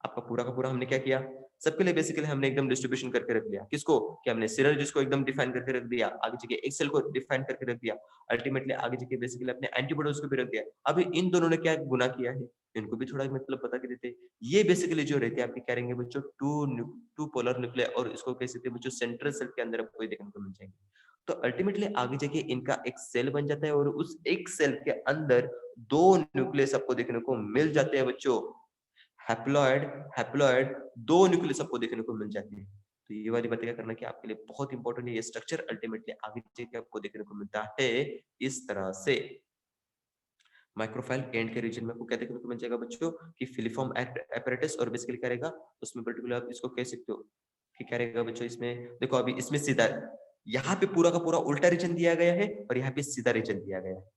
आपका पूरा का पूरा हमने क्या किया, सबके लिए बेसिकली हमने एकदम डिस्ट्रीब्यूशन करके रख दिया। किसको, कि हमने सिनर्जीज को एकदम डिफाइन करके रख दिया, आगे चल के एक्सेल को डिफाइन करके रख दिया, अल्टीमेटली आगे चल के बेसिकली अपने एंटीबॉडीज को भी रख दिया। अभी इन दोनों ने क्या गुना किया है, इनको भी थोड़ा मतलब बता के देते। ये बेसिकली जो रहते हैं आपके क्या रहेंगे बच्चों, टू पोलर न्यूक्लियर, और इसको कह सकते हैं बच्चों सेंट्रल सेल के अंदर आपको देखने को मिल जाएंगे। तो अल्टीमेटली आगे जाके इनका एक सेल बन जाता है और उस एक सेल के अंदर दो न्यूक्लियस आपको देखने को मिल जाते हैं बच्चों। हैप्लॉइड हैप्लॉइड दो न्यूक्लियस आपको देखने को मिल जाती है। तो ये वाली बातें क्या करना कि आपके लिए बहुत इंपॉर्टेंट है। ये स्ट्रक्चर अल्टीमेटली आगे जाके आपको देखने को मिलता है इस तरह से। माइक्रोफाइल एंड के रीजन में आपको क्या देखने को मिल जाएगा बच्चों, कि फिलिफॉर्म एपरेटस, और बेसिकली क्या रहेगा उसमें पर्टिकुलर आप इसको कह सकते हो कि क्या रहेगा बच्चों, इसमें देखो अभी इसमें सीधा यहाँ पे पूरा का पूरा उल्टा रीजन दिया गया है और यहाँ पे सीधा रीजन दिया गया है।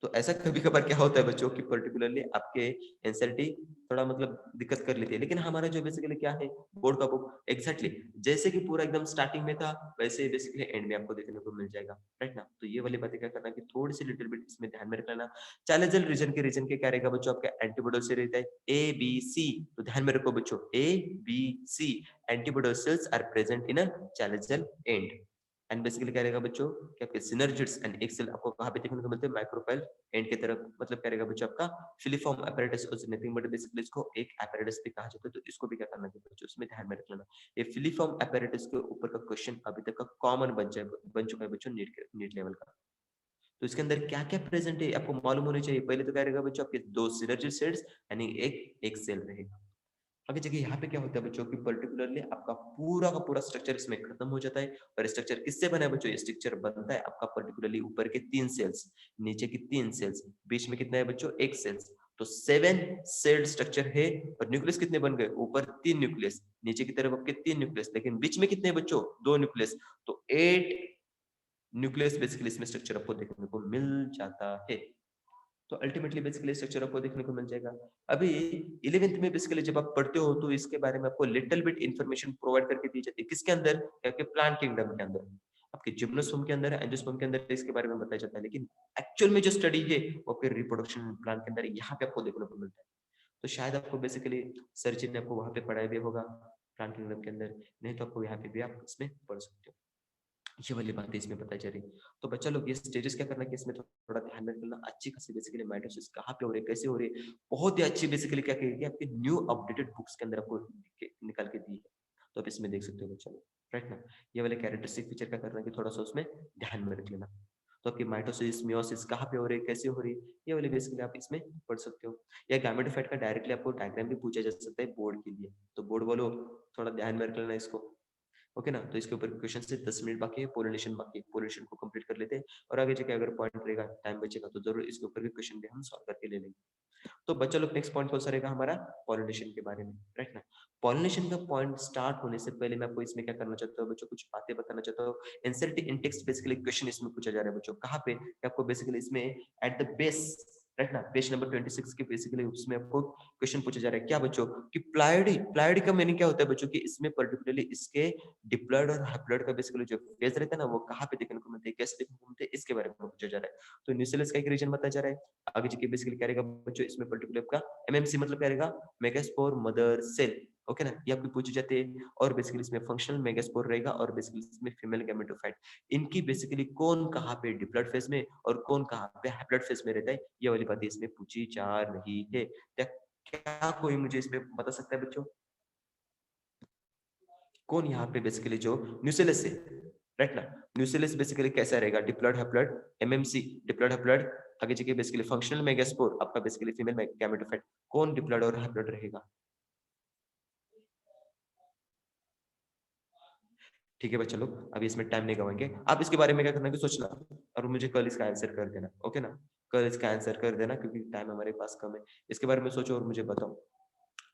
तो ऐसा कभी कभार क्या होता है बच्चों कि पर्टिकुलरली आपके एनसीईआरटी थोड़ा मतलब दिक्कत कर लेती है, लेकिन हमारा जो बेसिकली क्या है बोर्ड का बुक एग्जैक्टली जैसे कि पूरा एकदम स्टार्टिंग में था वैसे ही बेसिकली एंड में आपको देखने को मिल जाएगा, राइट ना। तो ये वाली बातें क्या करना कि थोड़ी सी लिटिल बिट इसमें ध्यान में रख लेना। चैलेंजल रीजन के क्या रहेगा बच्चों, आपका एंटीबॉडी से रहता है ए बी सी। तो ध्यान में रखो बच्चों, A B C antibody cells are present in a chalazal end. And basically क्या रहेगा बच्चों कि आपके सिनर्जिड्स एंड एक्सेल आपको कहां पे देखने को मिलते हैं, माइक्रोफाइल एंड की तरफ। मतलब क्या रहेगा बच्चों आपका filiform apparatus, nothing but basically इसको एक एपरेटस भी कहा जाता है। तो इसको भी क्या करना है बच्चों, इसमें ध्यान में रख लेना। ये फिलिफॉर्म एपरेटस के ऊपर का क्वेश्चन अभी तक का कॉमन बन चुका है बच्चों नीट लेवल का। तो इसके अंदर क्या क्या प्रेजेंट है आपको मालूम होने चाहिए। पहले तो क्या रहेगा बच्चों, आपके दो सिनर्जिड सेल्स यानी एक सेल रहेगा। आगे जगह यहाँ पे क्या होता है बच्चों की पर्टिकुलरली आपका पूरा का पूरा स्ट्रक्चर इसमें खत्म हो जाता है। और स्ट्रक्चर किससे बना है बच्चों, ये स्ट्रक्चर बनता है आपका पर्टिकुलरली ऊपर के 3 सेल्स, नीचे की 3 सेल्स, बीच में कितना है बच्चों, एक सेल्स। तो 7 सेल स्ट्रक्चर है। और न्यूक्लियस कितने बन गए, ऊपर 3 न्यूक्लियस, नीचे की तरफ आपके 3 न्यूक्लियस, लेकिन बीच में कितने बच्चों, 2 न्यूक्लियस। तो 8 न्यूक्लियस बेसिकली इसमें स्ट्रक्चर आपको देखने को मिल जाता है। तो अल्टीमेटली बेसिकली स्ट्रक्चर आपको देखने को मिल जाएगा। अभी 11th में बेसिकली जब आप पढ़ते हो तो इसके बारे में आपको लिटिल बिट इंफॉर्मेशन प्रोवाइड करके दी जाती है। किसके अंदर, आपके प्लांट किंगडम के अंदर, आपके जिम्नोस्पर्म के अंदर, एंजियोस्पर्म के अंदर इसके बारे में बताया जाता है। लेकिन एक्चुअल में जो स्टडी है वो आपके रिप्रोडक्शन प्लांट के अंदर यहाँ पे आपको देखने को मिलता है। तो शायद आपको बेसिकली सर जी ने आपको वहां पे पढ़ाया भी होगा प्लांट किंगडम के अंदर, नहीं तो आपको यहाँ पे भी आप इसमें पढ़ सकते हो। ये वाली बातें इसमें बताई जा रही है। तो बच्चा लोग ये स्टेजेस क्या करना है कि इसमें थोड़ा ध्यान में रखना। अच्छी खासी बेसिकली माइटोसिस कहाँ पे हो रही है, कैसे हो रही है, बहुत ही अच्छी बेसिकली क्या कहेगी आपकी न्यू अपडेटेड बुक्स के अंदर आपको निकाल के दी है। तो आप इसमें देख सकते हो बच्चा लोग, राइट ना। ये वाले कैरेक्टरिस्टिक फीचर क्या करना है कि थोड़ा सा उसमें ध्यान में रख लेना। तो आपकी माइटोसिस मियोसिस कहाँ पे हो रही है, कैसे हो रही है, ये वाले बेसिकली आप इसमें पढ़ सकते हो। या गैमेटोफाइट का डायरेक्टली आपको डायग्राम भी पूछा जा सकता है बोर्ड के लिए। तो बोर्ड बोलो थोड़ा ध्यान में रख लेना इसको, ओके ना। तो इसके ऊपर क्वेश्चन से 10 मिनट बाकी है, पोलिनेशन बाकी है, पोलिनेशन को कंप्लीट कर लेते हैं। और आगे जाके अगर पॉइंट रहेगा, टाइम बचेगा तो जरूर इसके ऊपर भी क्वेश्चन भी हम सॉल्व करके ले लेंगे। तो बच्चा लोग नेक्स्ट पॉइंट कौन सा रहेगा हमारा, पॉलिनेशन के बारे में, राइट ना। पॉलिनेशन का पॉइंट स्टार्ट होने से पहले मैं आपको इसमें क्या करना चाहता हूँ बच्चों, कुछ बातें बताना चाहता हूँ। एनसीईआरटी इन टेक्स्ट बेसिकली क्वेश्चन इसमें पूछा जा रहा है बच्चों, कहाँ पे, आपको बेसिकली इसमें एट द बेस, राइट ना, पेज नंबर 26 के बेसिकली उसमें आपको क्वेश्चन पूछा जा रहा है क्या बच्चों, कि प्लाइडी का मीनिंग क्या होता है बच्चों, कि इसमें पर्टिकुलरली इसके डिप्लॉयड और हैप्लॉयड का बेसिकली जो फेज रहता है ना वो कहाँ पे देखने को मिलते हैं, कैसे देखने को मिलते हैं, इसके बारे में पूछा जा रहा है। तो न्यूक्लियस का एक रीजन बताया जा रहा है। आगे जाके बेसिकली क्या रहेगा बच्चों, इसमें पर्टिकुलर आपका एमएमसी मतलब क्या रहेगा, मेगास्पोर मदर सेल, ओके ना, ये आपकी पूछी जाती है। और बेसिकली इसमें फंक्शनल मेगास्पोर रहेगा और बेसिकली इसमें फीमेल गैमेटोफाइट। इनकी बेसिकली कौन कहाँ पे डिप्लॉयड फेज में और कौन कहाँ पे हैप्लॉयड फेज में रहता है, ये वाली बात इसमें पूछी जा रही है। क्या कोई मुझे इसमें बता सकता है बच्चों, कौन यहाँ पे बेसिकली जो न्यूक्लियस है, राइट ना, न्यूक्लियस बेसिकली कैसा रहेगा, diploid haploid, MMC diploid haploid, आगे जाके बेसिकली फंक्शनल मेगास्पोर आपका बेसिकली फीमेल गैमेटोफाइट, कौन डिप्लॉयड और हैप्लॉयड रहेगा। ठीक है बच्चा लोग, अभी इसमें टाइम नहीं गवाएंगे। आप इसके बारे में क्या करना है कि सोचना और मुझे कल इसका आंसर कर देना, ओके ना, कल इसका आंसर कर देना क्योंकि टाइम हमारे पास कम है। इसके बारे में सोचो और मुझे बताओ।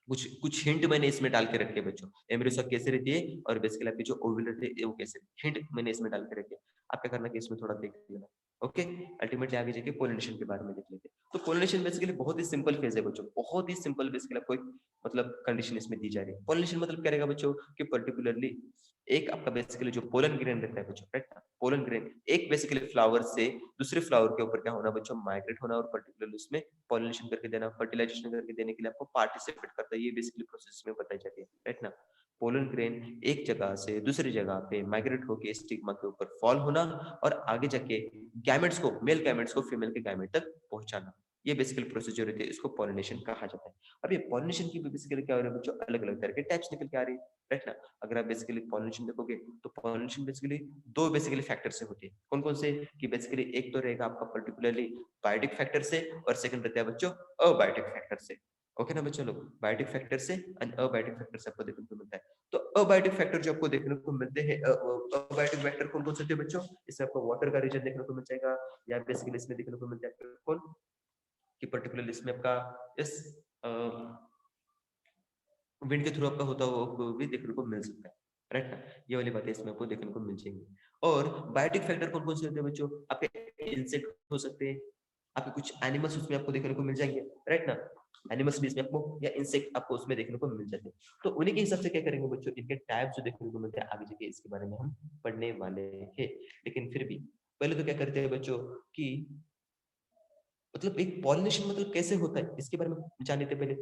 कुछ कुछ हिंट मैंने इसमें डाल के रखे बच्चों, एम्ब्रियो कैसे रहती है और बेसिकली आपकी जो ओव्यूल रहती है वो कैसे, हिंट मैंने इसमें डाल के रखे। आप क्या करना कि इसमें थोड़ा देख लेना, ओके, अल्टीमेटली आगे जाके पोलिनेशन के बारे में देख लेते हैं। तो पोलिनेशन बेसिकली बहुत ही सिंपल फेज है बच्चों, बहुत ही सिंपल बेसिकली आपको एक मतलब कंडीशन इसमें दी जा रही है। पोलिनेशन मतलब क्या रहेगा बच्चों कि पर्टिकुलरली एक आपका बेसिकली जो पोलन ग्रेन रहता है बच्चों, राइट ना, पोलन ग्रेन एक बेसिकली फ्लावर से दूसरे फ्लावर के ऊपर क्या होना बच्चों, माइग्रेट होना और पर्टिकुलरली उसमें पॉलिनेशन करके देना, फर्टिलाइजेशन करके देने के लिए आपको पार्टिसिपेट करता है, ये बेसिकली प्रोसेस में बताई जाती है, राइट ना। पोलन ग्रेन एक जगह से दूसरी जगह पे माइग्रेट होकर स्टिग्मा के ऊपर फॉल होना और आगे जाके गैमेट्स को, मेल गैमेट्स को फीमेल के गैमेट तक पहुंचाना, ये बेसिकली प्रोसीजर होती है, इसको पॉलिनेशन कहा जाता है। अब ये पॉलिनेशन की भी बेसिकली क्या हो रहा है बच्चों, अलग अलग तरह के टाइप्स निकल के आ रही है, राइट ना। अगर आप बेसिकली पॉलिनेशन देखोगे तो पॉलिनेशन बेसिकली दो बेसिकली फैक्टर से होती है। कौन कौन से, कि बेसिकली एक तो रहेगा आपका पर्टिकुलरली बायोटिक फैक्टर से और सेकंड रहता है बच्चों अबायोटिक फैक्टर से। ओके ना बच्चों लोग, बायोटिक फैक्टर से एंड अबायोटिक फैक्टर से आपको देखने को मिलता है। तो अबायोटिक फैक्टर जो आपको देखने को मिलते हैं, अबायोटिक फैक्टर कौन कौन से होते हैं बच्चों, इससे आपको वाटर का रीजन देखने को मिल जाएगा, या बेसिकली इसमें देखने को मिलता है कौन, कि पर्टिकुलरली इसमें आपका इस विंड के थ्रू आपका होता हुआ भी देखने को मिल सकता है, राइट ना। ये वाली बातें इसमें आपको देखने को मिल जाएंगी। और बायोटिक फैक्टर कौन कौन से होते हैं बच्चों, आपके इंसेक्ट हो सकते हैं, आपके कुछ एनिमल्स उसमें आपको देखने को मिल जाएंगे, राइट ना, एनिमल्स भी इसमें आपको या इंसेक्ट आपको उसमें देखने को मिल जाते हैं। तो उन्हीं के हिसाब से क्या करेंगे बच्चों, इनके टाइप जो देखने को मिलते हैं आगे जाके इसके बारे में हम पढ़ने वाले हैं। लेकिन फिर भी पहले तो क्या करते हैं बच्चों कि मतलब एक पॉलिनेशन मतलब कैसे होता है इसके बारे में जान लेते हैं पहले,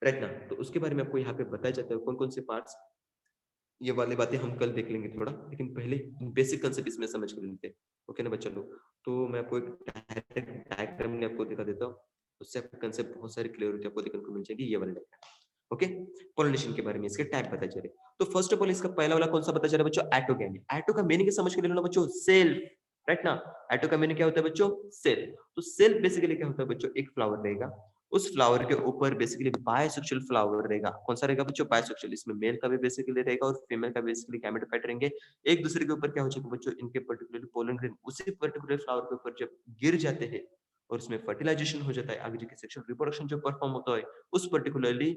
राइट ना। तो उसके बारे में आपको यहाँ पे बताया जाता है कौन कौन से पार्ट्स, ये वाली बातें हम कल देख लेंगे थोड़ा, लेकिन पहले बेसिक कंसेप्ट इसमें समझ कर लेते हैं। ओके ना बच्चों लोग, तो मैं आपको एक डायग्राम में आपको दिखा देता हूँ, उससे आपका कंसेप्ट बहुत सारी क्लियर होती है, आपको देखने को मिल जाएगी ये वाला डायग्राम। ओके, पोलिनेशन के बारे में इसके टाइप बताए जा रहे हैं। तो फर्स्ट ऑफ ऑल इसका पहला वाला कौन सा बताया जा रहा है बच्चों, एटोगैमी। एटो का मीनिंग समझ के ले लो बच्चों, सेल्फ, राइट ना। एटो का मीनिंग क्या होता है बच्चों, सेल्फ। तो सेल्फ बेसिकली क्या होता है बच्चों, एक फ्लावर रहेगा, उस फ्लावर के ऊपर बेसिकली बायसेक्सुअल फ्लावर रहेगा। कौन सा रहेगा बच्चों, बायसेक्सुअल। इसमें मेल का भी बेसिकली रहेगा और फीमेल का बेसिकली गैमेटोफाइट रहेंगे। एक दूसरे के ऊपर क्या हो जाएगा बच्चों, इनके पर्टिकुलरली पोलन ग्रेन उसी पर्टिकुलर फ्लावर के ऊपर जब गिर जाते हैं और उसमें फर्टिलाइजेशन हो जाता है, आगे जाके सेक्सुअल रिप्रोडक्शन जो परफॉर्म होता है, उस पर्टिकुलरली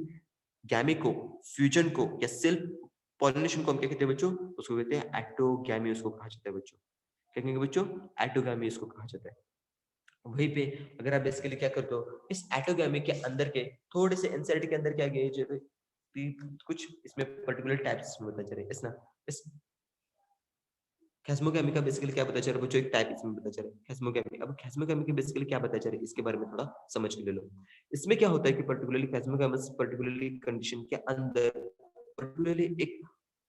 गैमी को, फ्यूजन को या सेल्फ पॉलिनेशन को हम क्या कहते हैं बच्चों, उसको कहते हैं एटोगैमी, उसको कहा जाता है बच्चों। क्या कहेंगे बच्चों, एटोगैमी इसको कहा जाता है। वहीं पे अगर आप बेसिकली क्या करते हो, इस एटोगैमी के अंदर के थोड़े से इंसर्ट के अंदर क्या गए जो कुछ इसमें पर्टिकुलर टाइप्स में बताया जा रहा है, इस ना इस खेस्मोगैमी का बेसिकली क्या पता चल रहा है बच्चों, एक टाइप इसमें पता चल रहा है खेस्मोगैमी। अब खेस्मोगैमी की बेसिकली क्या पता चल रहा है इसके बारे में थोड़ा समझ के ले लो। इसमें क्या होता है कि पर्टिकुलरली खेस्मोगैमस पर्टिकुलरली कंडीशन के अंदर पर्टिकुलरली एक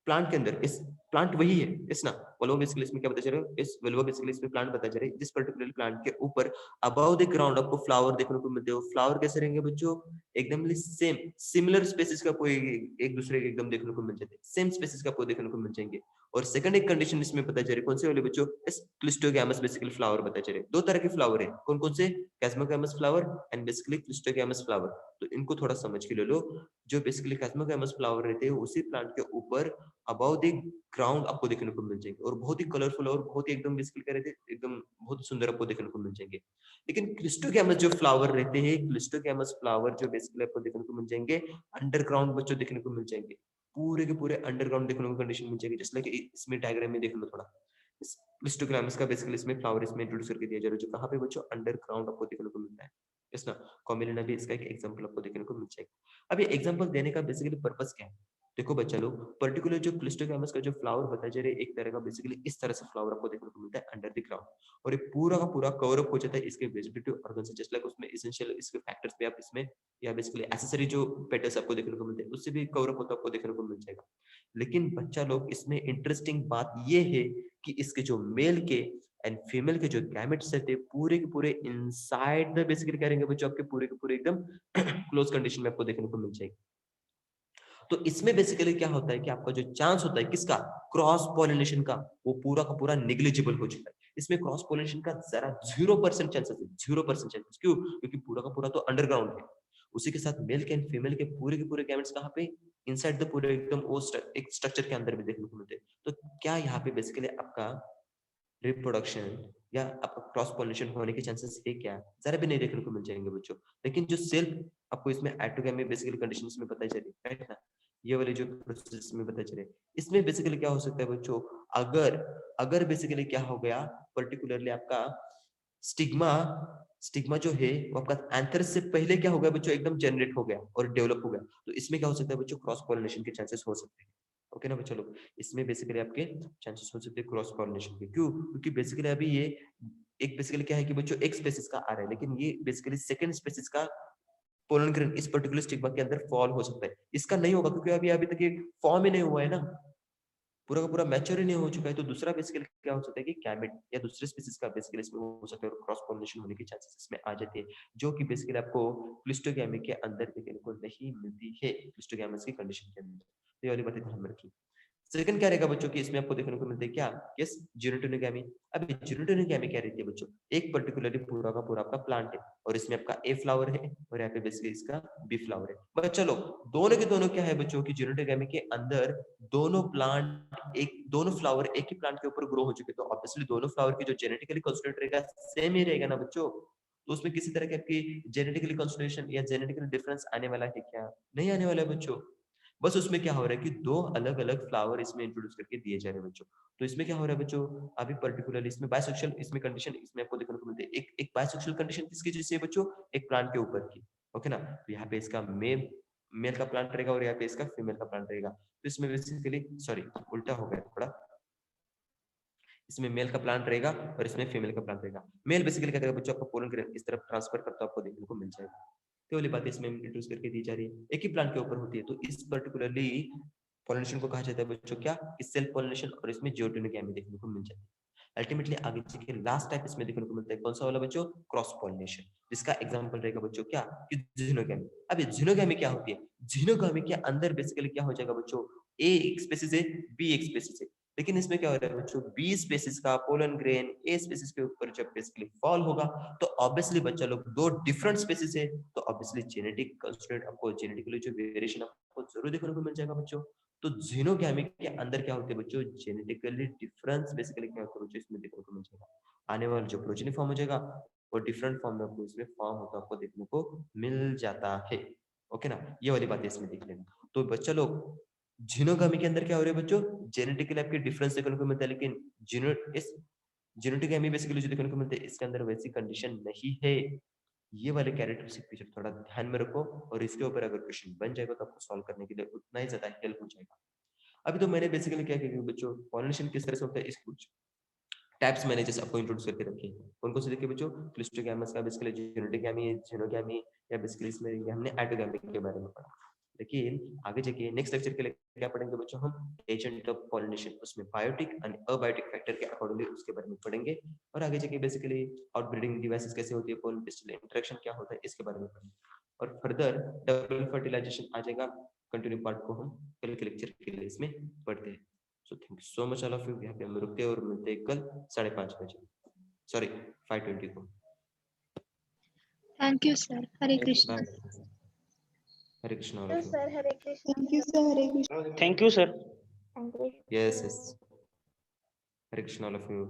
प्लांट के अंदर, इस प्लांट वही है इस ना वल्वा बेसिकली इसमें क्या पता चल रहा है, इस वल्वा बेसिकली इसमें प्लांट पता चल रहा है, जिस पर्टिकुलर प्लांट के ऊपर अबव द ग्राउंड आपको फ्लावर देखने को मिलते हो। फ्लावर कैसे रहेंगे बच्चों, एकदम सेम सिमिलर स्पेसिस का कोई एक दूसरे के एकदम देखने को मिल जाते हैं, सेम स्पेसिस का आपको देखने को मिल जाएंगे। और सेकंड एक कंडीशन इसमें पता चल रही है, कौन से वाले बच्चों, इस क्लिस्टोगैमस बेसिकली फ्लावर पता चल रहे हैं। दो तरह के फ्लावर है, कौन कौन से, chasmogamous flower and basically cleistogamous flower. तो इनको थोड़ा समझ के ले लो। जो बेसिकली कैस्मोगैमस फ्लावर रहते हैं उसी प्लांट के ऊपर अबाउ द ग्राउंड आपको देखने को मिल जाएंगे और बहुत ही कलरफुल और बहुत ही एकदम बेसिकली क्या रहते हैं, एकदम बहुत सुंदर आपको देखने को मिल जाएंगे। लेकिन क्लिस्टोगैमस जो फ्लावर रहते हैं, क्लिस्टोगैमस फ्लावर जो बेसिकली आपको देखने को मिल जाएंगे अंडरग्राउंड बच्चों देखने को मिल जाएंगे, पूरे के पूरे अंडरग्राउंड देखने को कंडीशन मिल जाएगी। जैसे कि इसमें डायग्राम में देख लो थोड़ा, इस क्लिस्टोग्राम्स का बेसिकली इसमें फ्लावर इसमें इंट्रोड्यूस करके दिया जा रहा है, जो कहाँ पे बच्चों अंडरग्राउंड आपको देखने को मिलता है। यस ना, कॉम्बिलिना भी इसका एक एग्जांपल आपको देखने को मिल जाएगा। अब ये एग्जांपल देने का बेसिकली पर्पस क्या है, देखो बच्चा लोग, पर्टिकुलर जो क्लिस्टोग्रामस का जो फ्लावर बताया जा रहा है, एक तरह का बेसिकली इस तरह से फ्लावर आपको देखने को मिलता है अंडर द ग्राउंड, और ये पूरा का पूरा कवर अप हो जाता है इसके वेजिटेटिव ऑर्गन से। जस्ट लाइक उसमें एसेंशियल इसके फैक्टर्स भी आप इसमें या बेसिकली एसेसरी जो पेटल्स आपको देखने को मिलते हैं उससे भी कवर अप होता आपको देखने को मिल जाएगा। लेकिन बच्चा लोग, इसमें इंटरेस्टिंग बात ये है कि इसके जो मेल के एंड फीमेल के जो गैमेट्स रहते पूरे के पूरे इनसाइड द बेसिकली क्या रहेंगे बच्चों, आपके पूरे के पूरे एकदम क्लोज कंडीशन में आपको देखने को मिल जाएगी। तो इसमें बेसिकली क्या होता है कि आपका जो चांस होता है किसका, क्रॉस पॉलिनेशन का, वो पूरा का पूरा निग्लिजिबल हो चुका है। इसमें क्रॉस पॉलिनेशन का जरा 0% चांसेस है, 0% चांसेस। क्यों, क्योंकि पूरा का पूरा तो अंडरग्राउंड है। उसी के साथ मेल के एंड फीमेल के पूरे गैमेट्स कहाँ पे, इनसाइड द पूरे एकदम एक स्ट्रक्चर के अंदर भी देखने को मिलते हैं। तो क्या यहाँ पे बेसिकली आपका रिप्रोडक्शन या आपका क्रॉस पॉलिनेशन होने के चांसेस है क्या, जरा भी नहीं देखने को मिल जाएंगे बच्चों। लेकिन जो सेल्फ आपको इसमें एटोगैमी बेसिकली कंडीशंस में बताई जा रही है, राइट ना, ये वाले जो प्रोसेस में पता चले। इसमें बेसिकली क्या हो सकता है बच्चों, अगर बेसिकली क्या हो गया, पर्टिकुलरली आपका स्टिग्मा स्टिग्मा जो है वो आपका एंथर से पहले क्या हो गया बच्चों, एकदम जनरेट हो गया और डेवलप हो गया, तो इसमें क्या हो सकता है बच्चों, क्रॉस पॉलिनेशन के चांसेस हो सकते हैं। ओके ना बच्चों लोग, इसमें बेसिकली आपके चांसेस हो सकते हैं क्रॉस पॉलिनेशन के। क्यों? क्योंकि बेसिकली अभी ये एक बेसिकली क्या है कि बच्चों एक स्पेसिस का आ रहा है, लेकिन ये बेसिकली सेकंड स्पेसिस का पोलन ग्रेन इस पर्टिकुलर स्टिग्मा के अंदर फॉल हो सकता है। इसका नहीं होगा क्योंकि अभी तक ये फॉर्म ही नहीं हुआ है ना, पूरा का पूरा मैच्योर ही नहीं हो चुका है। तो दूसरा बेसिकली क्या हो सकता है कि गैमेट या दूसरे स्पीसीज का बेसिकली इसमें हो सकता है और क्रॉस पॉलिनेशन होने के चांसेस इसमें आ जाते हैं, जो कि बेसिकली आपको क्लिस्टोगैमी के अंदर देखने को नहीं मिलती है, क्लिस्टोगैमस की कंडीशन के अंदर। तो ये वाली बातें ध्यान में रखिए। सेकंड क्या रहेगा बच्चों की, इसमें आपको देखने को मिलता है क्या, यस, जीनोटोनिगैमी। अब जीनोटोनिगैमी क्या रहती है बच्चों, एक पर्टिकुलरली पूरा का पूरा आपका प्लांट है और इसमें आपका ए फ्लावर है और यहाँ पे बेसिकली इसका बी फ्लावर है। बट चलो दोनों के दोनों क्या है बच्चों की, जीनोटोनिगैमी के अंदर दोनों फ्लावर एक ही प्लांट के ऊपर ग्रो हो चुके, तो ऑब्वियसली दोनों फ्लावर की जो जेनेटिकली कंस्ट्रक्ट रहेगा सेम ही रहेगा ना बच्चों। तो उसमें किसी तरह की आपकी जेनेटिकली कंस्ट्रक्शन या जेनेटिकली डिफरेंस आने वाला है क्या, नहीं आने वाला है बच्चों। बस उसमें क्या हो रहा है कि दो अलग अलग फ्लावर इसमें इंट्रोड्यूस करके दिए जा रहे हैं बच्चों। तो इसमें क्या हो रहा है बच्चों, अभी पर्टिकुलरली इसमें बायसेक्सुअल इसमें कंडीशन इसमें आपको देखने को मिलती है। एक बायसेक्सुअल कंडीशन किसकी जैसे है बच्चों, एक प्लांट के ऊपर की। ओके ना, तो यहाँ पे इसका मेल का प्लांट रहेगा और यहाँ पे इसका फीमेल का प्लांट रहेगा। तो इसमें बेसिकली सॉरी उल्टा हो गया थोड़ा, इसमें मेल का प्लांट रहेगा और इसमें फीमेल का प्लांट रहेगा। मेल बेसिकली क्या करेगा बच्चों, आपको पोलन ग्रेन इस तरफ ट्रांसफर करता आपको देखने को मिल जाएगा। तो वाली बात इसमें इंट्रोड्यूस करके दी जा रही है, एक ही प्लांट के ऊपर होती है। तो इस पर्टिकुलरली पॉलिनेशन को कहा जाता है बच्चों क्या, सेल्फ पॉलिनेशन, और इसमें जियोटोनिगैमी देखने को मिल जाती है। अल्टीमेटली आगे चल के लास्ट टाइप इसमें देखने को मिलता है कौन सा वाला बच्चों, क्रॉस पॉलिनेशन, जिसका एग्जांपल रहेगा बच्चों क्या, कि जिनोगैमी। अब ये जिनोगैमी क्या होती है, जिनोगैमी के अंदर बेसिकली क्या हो जाएगा बच्चों, ए एक स्पीसीज है, बी एक स्पीसीज है, लेकिन इसमें क्या हो रहा है बच्चों, बी स्पीसीज का पोलन ग्रेन ए स्पीसीज के ऊपर जब बेसिकली फॉल होगा, तो ऑब्वियसली बच्चा लोग दो डिफरेंट स्पीसीज है, तो ऑब्वियसली जेनेटिक कंस्ट्रेंट आपको जेनेटिकली जो वेरिएशन आपको जरूर देखने को मिल जाएगा बच्चों। तो जीनोगैमी के अंदर क्या होते हैं बच्चों, जेनेटिकली डिफरेंस बेसिकली क्या होता है बच्चों, इसमें देखने को मिल जाएगा। आने वाला जो प्रोजेनी फॉर्म हो जाएगा वो डिफरेंट फॉर्म में आपको इसमें फॉर्म होता आपको देखने को मिल जाता है। ओके ना, ये वाली बात इसमें देख लेना। तो बच्चा लोग जीनोगैमी के अंदर क्या हो रहा है बच्चों, जेनेटिकली आपके डिफरेंस देखने को मिलता है, लेकिन जेनेटिकली बेसिकली जो देखने को मिलता है इसके अंदर वैसी कंडीशन नहीं है। ये वाले कैरेक्टरिस्टिक फीचर थोड़ा ध्यान में रखो, और इसके ऊपर अगर क्वेश्चन बन जाएगा तो आपको सॉल्व करने के लिए उतना ही ज्यादा हेल्प हो जाएगा। अभी तो मैंने बेसिकली क्या किया बच्चों, पॉलिनेशन किस तरह से होता है इस कुछ टाइप्स मैंने जैसे आपको इंट्रोड्यूस करके रखे हैं। कौन-कौन से देखिए बच्चों, क्लिस्टोगैमस का बेसिकली जेनेटिगैमी, जीनोगैमी, या बेसिकली इसमें ये हमने एटोगैमी के बारे में पढ़ा। लेकिन आगे जाके नेक्स्ट लेक्चर के लिए क्या पढ़ेंगे बच्चों हम, एजेंट ऑफ पॉलिनेशन, उसमें बायोटिक एंड अबायोटिक फैक्टर के अकॉर्डिंगली उसके बारे में पढ़ेंगे। और आगे जाके बेसिकली आउटब्रीडिंग डिवाइसेस कैसे होती है, पोलन पिस्टल इंटरेक्शन क्या होता है, इसके बारे में पढ़ेंगे। और फर्दर डबल फर्टिलाइजेशन आ जाएगा, कंटिन्यू पार्ट को हम कल के लेक्चर के लिए इसमें पढ़ते हैं। So thank you so much all of you. यहाँ पे हम रुकते हैं और मिलते हैं कल 5:30 बजे, सॉरी 5:20 को। Thank you, sir. Hare Krishna. Bye, Hare Krishna all of you. Sir, Hare Krishna. Thank you, sir. Hare Krishna. Thank you, sir. Thank you. Yes yes, Hare Krishna all of you.